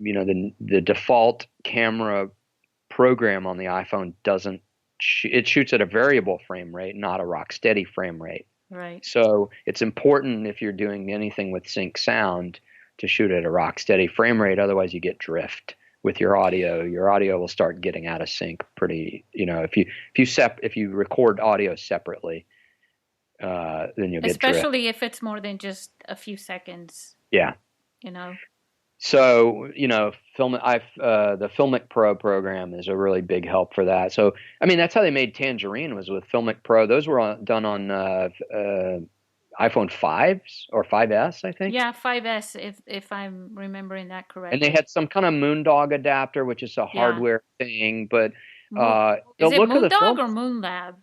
the default camera program on the iPhone doesn't it shoots at a variable frame rate, not a rock steady frame rate. Right. So it's important if you're doing anything with sync sound to shoot at a rock steady frame rate. Otherwise, you get drift with your audio. Your audio will start getting out of sync pretty. If you record audio separately, then you'll get drift. Especially if it's more than just a few seconds. Yeah. So, the Filmic Pro program is a really big help for that. So, I mean, that's how they made Tangerine, was with Filmic Pro. Those were done on iPhone 5s or 5S, I think. Yeah, 5S, if I'm remembering that correctly. And they had some kind of Moondog adapter, which is a hardware thing. But is it Moondog or Moonlab?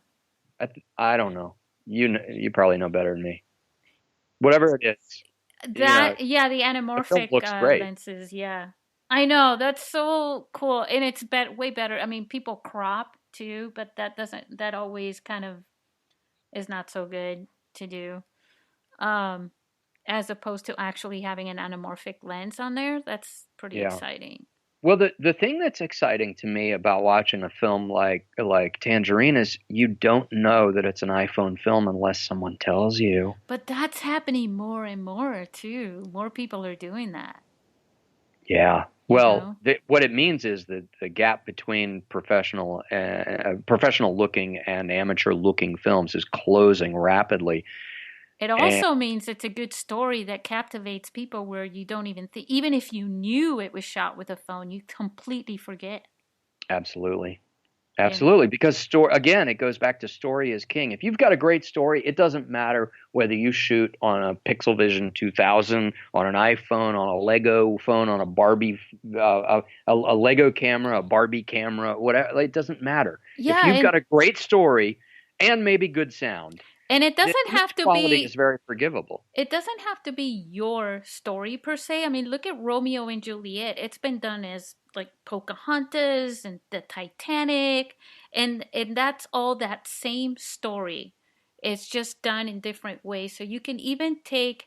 I don't know. You probably know better than me. Whatever it is. The anamorphic lenses, yeah. I know, that's so cool, and it's way better. I mean, people crop too, but that always kind of is not so good to do. As opposed to actually having an anamorphic lens on there, that's pretty exciting. Well, the thing that's exciting to me about watching a film like Tangerine is you don't know that it's an iPhone film unless someone tells you. But that's happening more and more, too. More people are doing that. Yeah. Well, what it means is that the gap between professional looking and amateur looking films is closing rapidly. It also means it's a good story that captivates people where you don't even think, even if you knew it was shot with a phone, you completely forget. Absolutely. Because again, it goes back to story is king. If you've got a great story, it doesn't matter whether you shoot on a Pixel Vision 2000, on an iPhone, on a Lego phone, on a Barbie, a Lego camera, a Barbie camera, whatever. It doesn't matter. Yeah, if you've got a great story and maybe good sound. And it doesn't have to quality is very forgivable. It doesn't have to be your story per se. I mean, look at Romeo and Juliet. It's been done as like Pocahontas and the Titanic, and that's all that same story. It's just done in different ways. So you can even take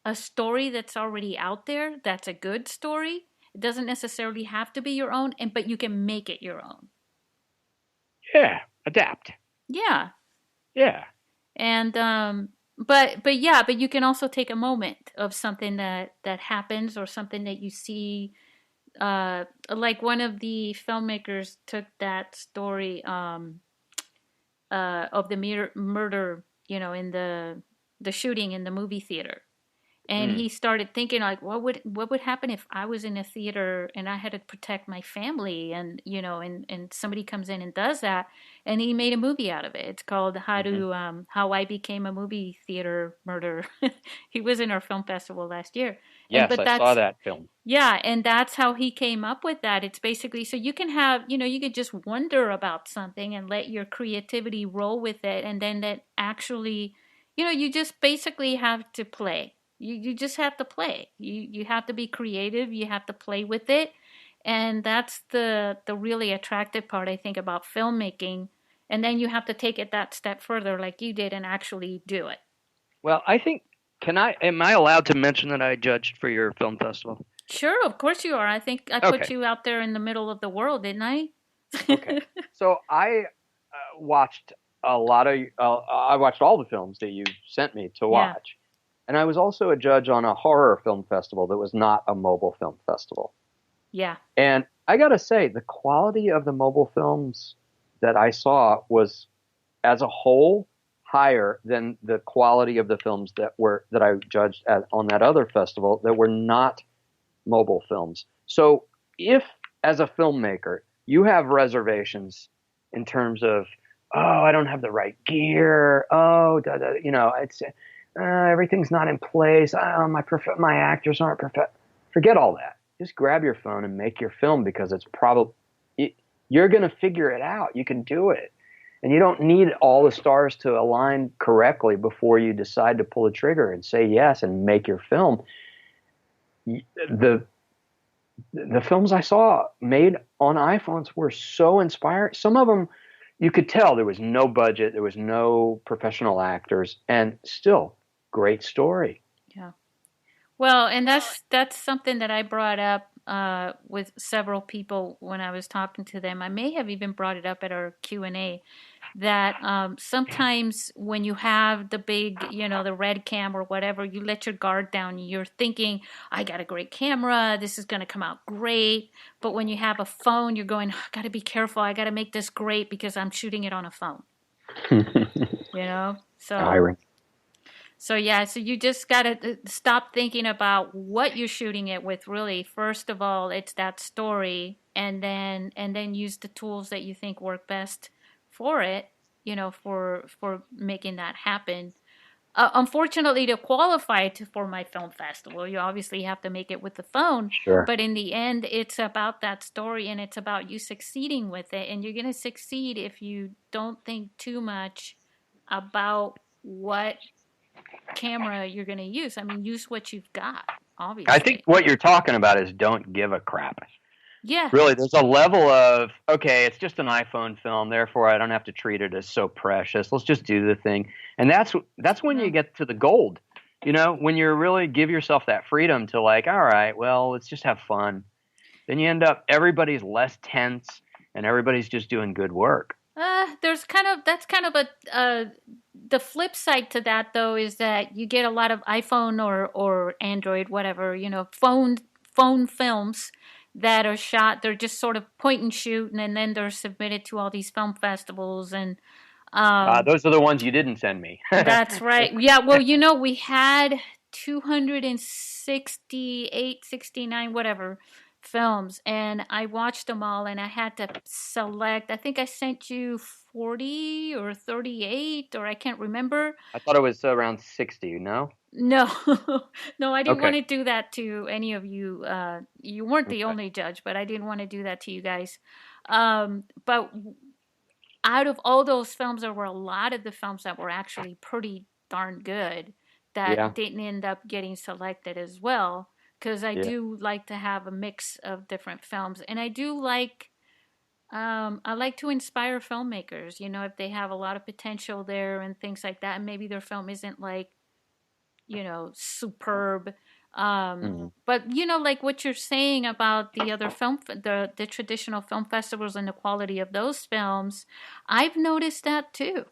a story that's already out there, that's a good story. It doesn't necessarily have to be your own, but you can make it your own. Yeah, adapt. Yeah. Yeah. And but you can also take a moment of something that happens or something that you see. Like one of the filmmakers took that story of the murder, in the shooting in the movie theater. And he started thinking, like, what would happen if I was in a theater and I had to protect my family, and and somebody comes in and does that, and he made a movie out of it. It's called How I Became a Movie Theater Murderer. He was in our film festival last year. Yes, I saw that film. Yeah, and that's how he came up with that. It's basically so you can have, you could just wonder about something and let your creativity roll with it, and then that actually, you just basically have to play. You just have to play. You have to be creative. You have to play with it. And that's the really attractive part, I think, about filmmaking. And then you have to take it that step further like you did and actually do it. Well, I think, am I allowed to mention that I judged for your film festival? Sure, of course you are. I think I put you out there in the middle of the world, didn't I? Okay. So I watched I watched all the films that you sent me to watch. Yeah. And I was also a judge on a horror film festival that was not a mobile film festival. Yeah. And I got to say, the quality of the mobile films that I saw was, as a whole, higher than the quality of the films that I judged on that other festival that were not mobile films. So if, as a filmmaker, you have reservations in terms of, I don't have the right gear, it's... everything's not in place. My actors aren't perfect. Forget all that. Just grab your phone and make your film, because it's you're going to figure it out. You can do it. And you don't need all the stars to align correctly before you decide to pull the trigger and say yes and make your film. The films I saw made on iPhones were so inspiring. Some of them, you could tell there was no budget, there was no professional actors, and still great story. Yeah. Well, and that's something that I brought up with several people when I was talking to them. I may have even brought it up at our Q&A that sometimes when you have the big, the red cam or whatever, you let your guard down. You're thinking, I got a great camera. This is going to come out great. But when you have a phone, you're going, I got to be careful. I got to make this great because I'm shooting it on a phone. So Irony. so yeah, so you just got to stop thinking about what you're shooting it with, really. First of all, it's that story, and then use the tools that you think work best for it, for making that happen. Unfortunately, to qualify for my film festival, you obviously have to make it with the phone. Sure. But in the end, it's about that story, and it's about you succeeding with it. And you're going to succeed if you don't think too much about what camera you're going to use. I mean, use what you've got, obviously. I think what you're talking about is don't give a crap. Yeah. Really, there's a level of, okay, it's just an iPhone film, therefore I don't have to treat it as so precious. Let's just do the thing. And that's when you get to the gold. When you really give yourself that freedom to like, all right, well, let's just have fun. Then you end up, everybody's less tense and everybody's just doing good work. That's kind of the flip side to that, though, is that you get a lot of iPhone or Android, whatever, phone films that are shot. They're just sort of point and shoot, and then they're submitted to all these film festivals. And those are the ones you didn't send me. That's right. Yeah, well, we had 268, 69, whatever films, and I watched them all, and I had to select. I think I sent you 40 or 38, or I can't remember. I thought it was around 60. No, no, I didn't want to do that to any of you. You weren't the only judge, but I didn't want to do that to you guys. But out of all those films, there were a lot of the films that were actually pretty darn good that didn't end up getting selected as well. Because I do like to have a mix of different films, and I do like, I like to inspire filmmakers. If they have a lot of potential there and things like that, and maybe their film isn't like, superb. But like what you're saying about the other the traditional film festivals and the quality of those films, I've noticed that too.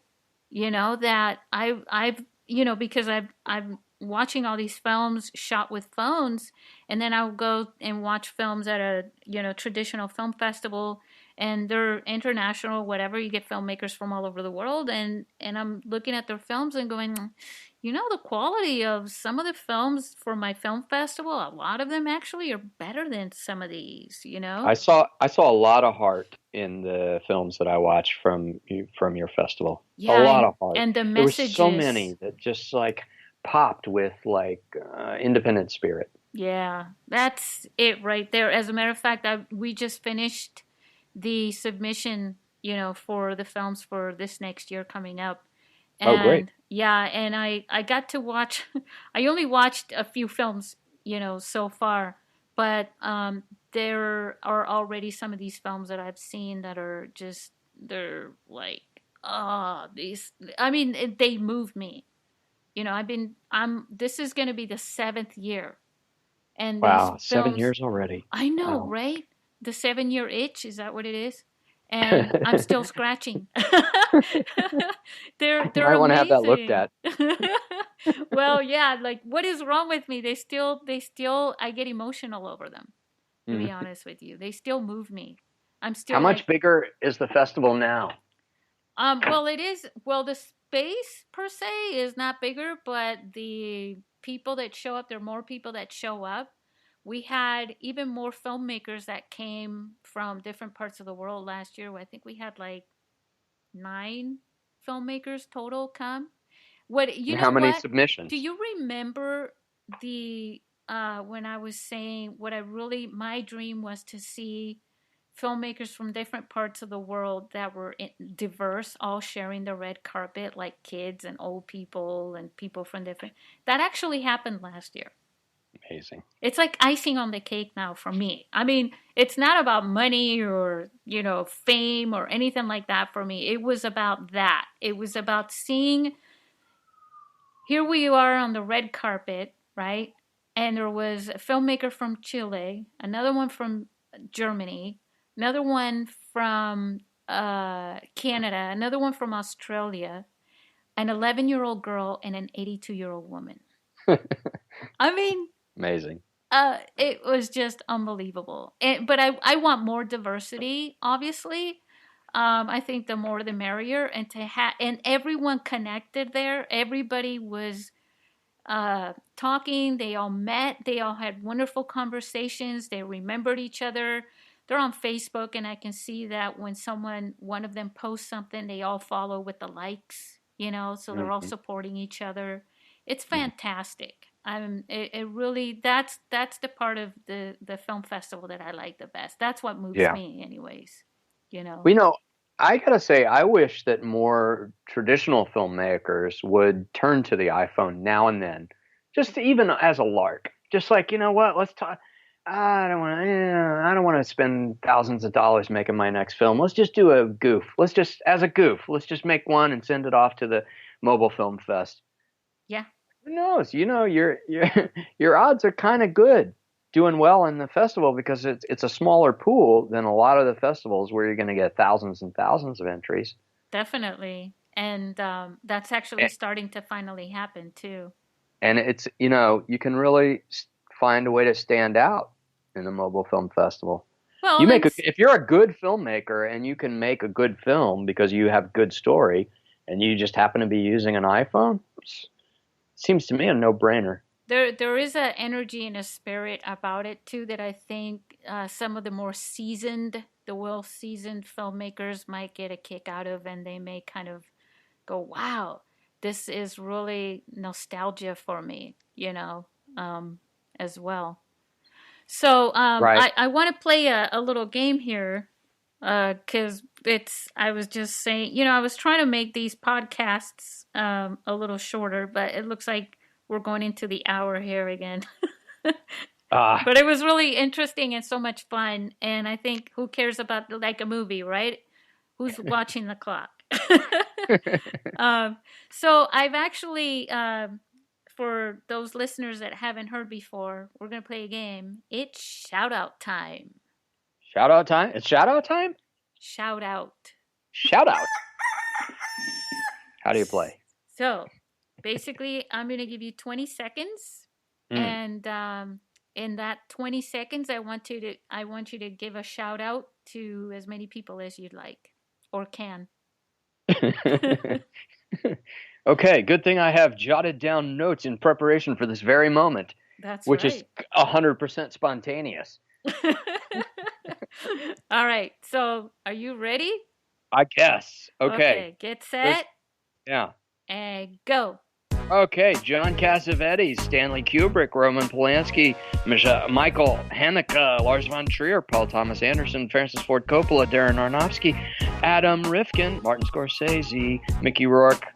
That I've because I'm watching all these films shot with phones, and then I'll go and watch films at a traditional film festival, and they're international, whatever. You get filmmakers from all over the world, and I'm looking at their films and going, the quality of some of the films for my film festival, a lot of them actually are better than some of these. I saw a lot of heart in the films that I watched from your festival. Yeah, a lot of heart, and the messages. There were so many that just like popped with like independent spirit. Yeah, that's it right there. As a matter of fact, we just finished the submission, for the films for this next year coming up. And, great. Yeah, and I got to watch, I only watched a few films, so far, but there are already some of these films that I've seen that are just, they're like, they move me. This is going to be the 7th year. And wow, these 7 years already. I know, wow. Right? The 7-year itch, is that what it is? And I'm still scratching. They're I want to have that looked at. Well, yeah, like what is wrong with me? They still I get emotional over them, to be honest with you. They still move me. I'm still. How much bigger is the festival now? Well, it is. Well, the space per se is not bigger, but the people that show up, there are more people that show up. We had even more filmmakers that came from different parts of the world last year. I think we had like 9 filmmakers total come. How many submissions? Do you remember the when I was saying my dream was to see filmmakers from different parts of the world that were diverse, all sharing the red carpet, like kids and old people and people from different. That actually happened last year. Amazing. It's like icing on the cake now for me. I mean, it's not about money or, fame or anything like that for me. It was about that. It was about seeing, here we are on the red carpet, right? and there was a filmmaker from Chile, another one from Germany, another one from Canada, another one from Australia, an 11-year-old girl, and an 82-year-old woman. I mean, amazing. It was just unbelievable. But I want more diversity, obviously. I think the more the merrier, and and everyone connected there. Everybody was talking. They all met. They all had wonderful conversations. They remembered each other. They're on Facebook, and I can see that when one of them posts something, they all follow with the likes. So they're all supporting each other. It's fantastic. It really that's the part of the film festival that I like the best. That's what moves me, anyways. I gotta say, I wish that more traditional filmmakers would turn to the iPhone now and then, just even as a lark. Just like, you know what? Let's talk. I don't want to spend thousands of dollars making my next film. Let's just do a goof. Let's just make one and send it off to the Mobile Film Fest. Yeah. Who knows? Your odds are kind of good doing well in the festival, because it's a smaller pool than a lot of the festivals where you're going to get thousands and thousands of entries. Definitely. And that's actually starting to finally happen too. And it's, you can really find a way to stand out in the Mobile Film Festival. Well, if you're a good filmmaker and you can make a good film because you have good story and you just happen to be using an iPhone, seems to me a no-brainer. There is an energy and a spirit about it too that I think some of the more well-seasoned filmmakers might get a kick out of, and they may kind of go, "Wow, this is really nostalgia for me," as well. So right. I want to play a little game here because I was just saying, I was trying to make these podcasts a little shorter, but it looks like we're going into the hour here again. But it was really interesting and so much fun. And I think, who cares about like a movie, right? Who's watching the clock? So I've actually, for those listeners that haven't heard before, we're going to play a game. It's shout out time. Shout out time? It's shout out time? Shout out. Shout out. How do you play? So basically, I'm going to give you 20 seconds. And in that 20 seconds, I want you to give a shout out to as many people as you'd like or can. Okay, good thing I have jotted down notes in preparation for this very moment. That's which right. is 100% spontaneous. All right, so are you ready? I guess. Okay. Get set. Yeah. And go. Okay, John Cassavetes, Stanley Kubrick, Roman Polanski, Michael Haneke, Lars von Trier, Paul Thomas Anderson, Francis Ford Coppola, Darren Aronofsky, Adam Rifkin, Martin Scorsese, Mickey Rourke,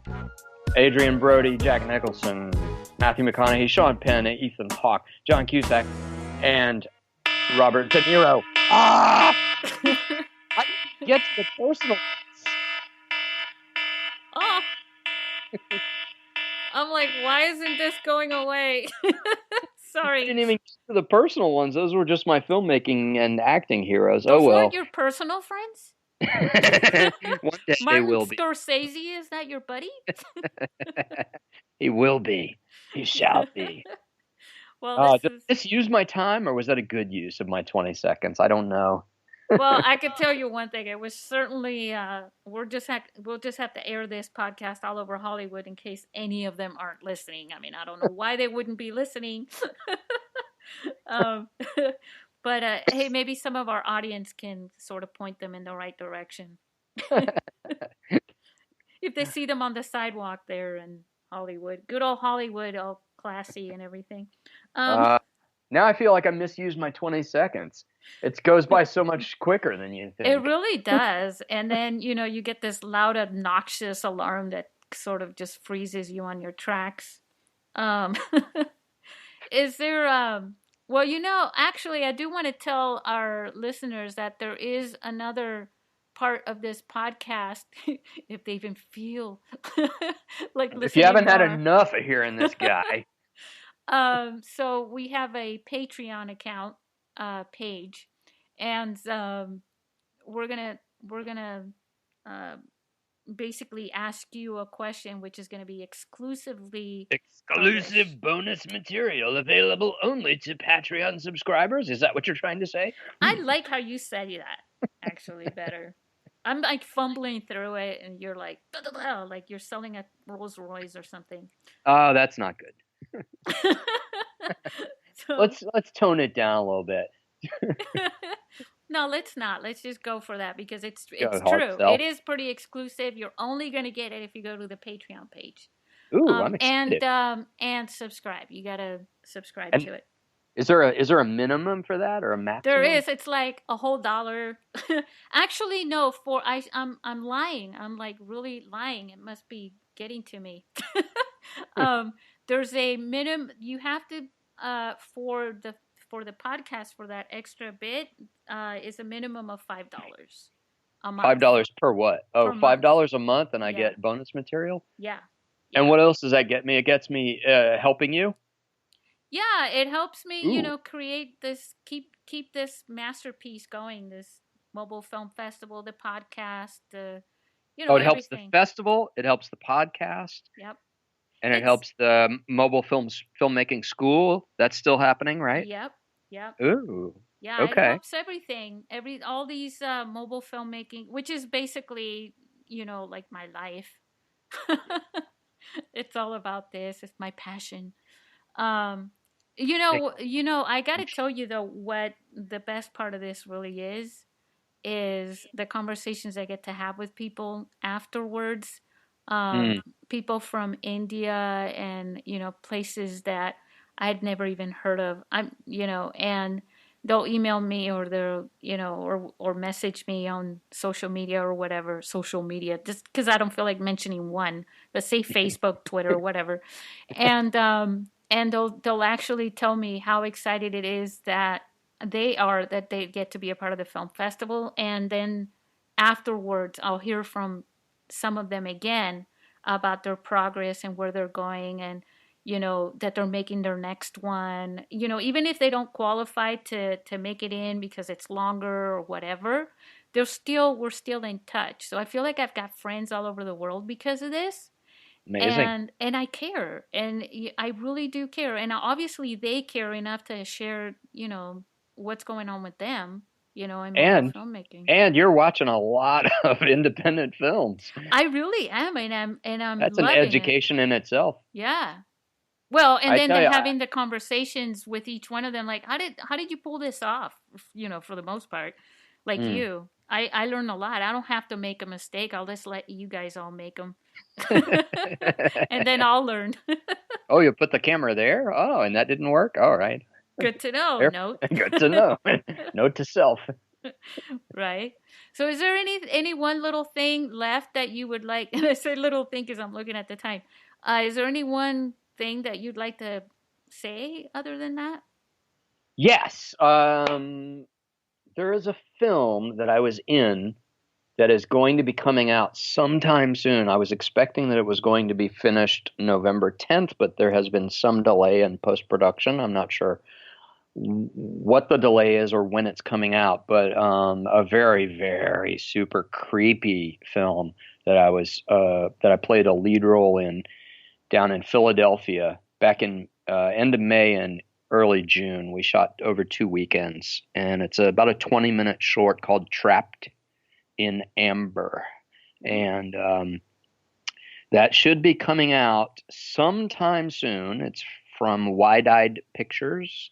Adrian Brody, Jack Nicholson, Matthew McConaughey, Sean Penn, Ethan Hawke, John Cusack, and Robert De Niro. I get to the personal. Oh. I'm like, why isn't this going away? Sorry. I didn't even get to the personal ones. Those were just my filmmaking and acting heroes. Those well. weren't your personal friends? One day Martin they will be. Scorsese, is that your buddy? He will be. He shall be. Well, did this use my time, or was that a good use of my 20 seconds? I don't know. Well, I could tell you one thing. It was certainly we'll just have to air this podcast all over Hollywood in case any of them aren't listening. I mean, I don't know why they wouldn't be listening. But hey, maybe some of our audience can sort of point them in the right direction. If they see them on the sidewalk there in Hollywood. Good old Hollywood, all classy and everything. Now I feel like I misused my 20 seconds. It goes by so much quicker than you think. It really does. And then, you get this loud, obnoxious alarm that sort of just freezes you on your tracks. Is there, well, actually, I do want to tell our listeners that there is another part of this podcast, if they even feel like listening. If you haven't had enough of hearing this guy. So we have a Patreon account page, and we're gonna uh, basically ask you a question, which is going to be exclusively Exclusive bonus material available only to Patreon subscribers. Is that what you're trying to say? I like how you said that actually better. I'm like fumbling through it, and you're like, like you're selling a Rolls Royce or something. Oh, that's not good. So, Let's tone it down a little bit. no, let's not. Let's just go for that because it's Go hard true. sell. It is pretty exclusive. You're only gonna get it if you go to the Patreon page. Ooh, I'm excited. And subscribe. You gotta subscribe And to it. is there a minimum for that or a maximum? There is. It's like a whole $1. Actually, no. I'm lying. I'm like really lying. It must be getting to me. There's a minimum. You have to for the podcast for that extra bit is a minimum of $5 a month. $5 per what? Oh, Per $5 a month, and I Yeah. get bonus material. Yeah. And what else does that get me? It gets me helping you. Yeah, it helps me, Ooh. create this, keep this masterpiece going. This mobile film festival, the podcast, It everything. helps the festival. It helps the podcast. Yep. And it helps the mobile filmmaking school. That's still happening, right? Yep. Yep. Ooh. Yeah, Okay. it helps everything. All these mobile filmmaking, which is basically, like my life. It's all about this. It's my passion. I got to tell you though, what the best part of this really is the conversations I get to have with people afterwards. People from India and, places that I'd never even heard of. And they'll email me or they'll, or message me on social media or whatever, social media, just because I don't feel like mentioning one, but say Facebook, Twitter, whatever. And they'll actually tell me how excited it is that they get to be a part of the film festival. And then afterwards, I'll hear from some of them again about their progress and where they're going, and that they're making their next one, even if they don't qualify to make it in because it's longer or whatever, we're still in touch. So I feel like I've got friends all over the world because of this. Amazing. And I care, and I really do care, and obviously they care enough to share what's going on with them, in mobile filmmaking. And you're watching a lot of independent films. I really am, and I'm That's an education in itself. Yeah. Well, and then having the conversations with each one of them, like, how did you pull this off? For the most part, like you, I learned a lot. I don't have to make a mistake. I'll just let you guys all make them, and then I'll learn. Oh, you put the camera there? Oh, and that didn't work? All right. Good to know. Note. Good to know. Note to self. Right. So is there any one little thing left that you would like? And I say little thing because I'm looking at the time. Is there any one thing that you'd like to say other than that? Yes. There is a film that I was in that is going to be coming out sometime soon. I was expecting that it was going to be finished November 10th, but there has been some delay in post-production. I'm not sure what the delay is or when it's coming out, but a very, very super creepy film that I played a lead role in down in Philadelphia back in end of May and early June. We shot over 2 weekends, and it's about a 20-minute short called Trapped in Amber, and that should be coming out sometime soon. It's from Wide-Eyed Pictures,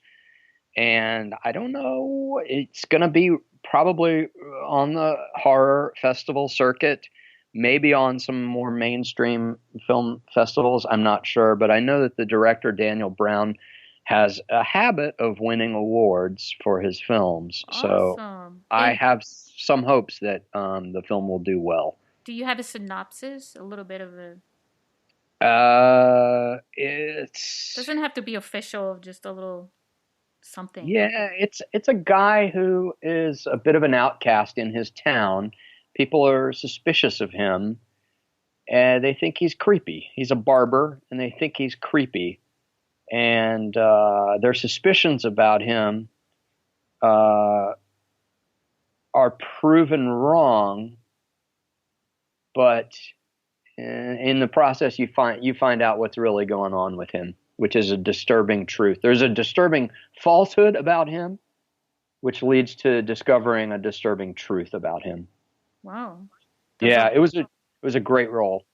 and I don't know, it's going to be probably on the horror festival circuit, maybe on some more mainstream film festivals. I'm not sure, but I know that the director, Daniel Brown, has a habit of winning awards for his films. Awesome. So I have some hopes that the film will do well. Do you have a synopsis? A little bit of a... It doesn't have to be official, just a little something. Yeah, it's a guy who is a bit of an outcast in his town. People are suspicious of him, and they think he's creepy. He's a barber, and they think he's creepy. and their suspicions about him are proven wrong, but in the process you find out what's really going on with him, which is a disturbing truth. There's a disturbing falsehood about him, which leads to discovering a disturbing truth about him. Wow. Yeah, it was a great role.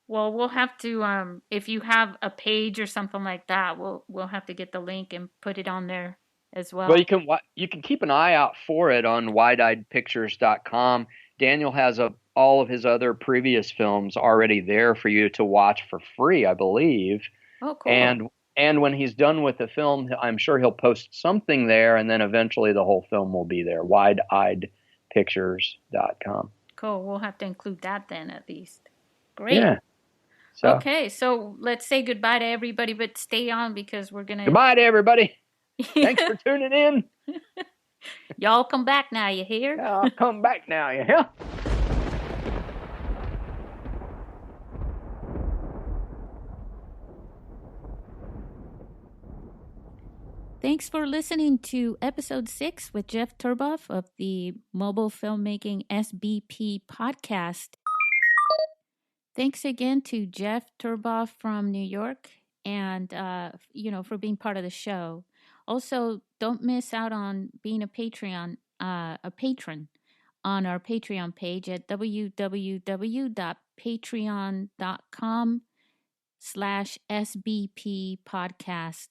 Well, we'll have to if you have a page or something like that, we'll have to get the link and put it on there as well. Well, you can keep an eye out for it on wideeyedpictures.com. Daniel has all of his other previous films already there for you to watch for free, I believe. Oh, cool. And when he's done with the film, I'm sure he'll post something there, and then eventually the whole film will be there. wideeyedpictures.com. Cool. We'll have to include that then at least. Great. Yeah. Okay, so let's say goodbye to everybody, but stay on because we're gonna. Goodbye to everybody. Thanks for tuning in. Y'all come back now, you hear? Y'all come back now, you hear? Thanks for listening to episode 6 with Jeff Turboff of the Mobile Filmmaking SBP podcast. Thanks again to Jeff Turboff from New York and, for being part of the show. Also, don't miss out on being a patron on our Patreon page at www.patreon.com/SBP podcast.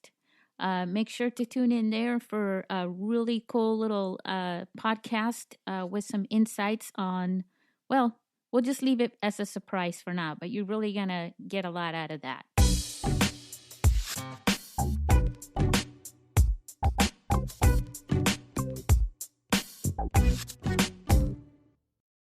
Make sure to tune in there for a really cool little podcast with some insights on, well, we'll just leave it as a surprise for now, but you're really going to get a lot out of that.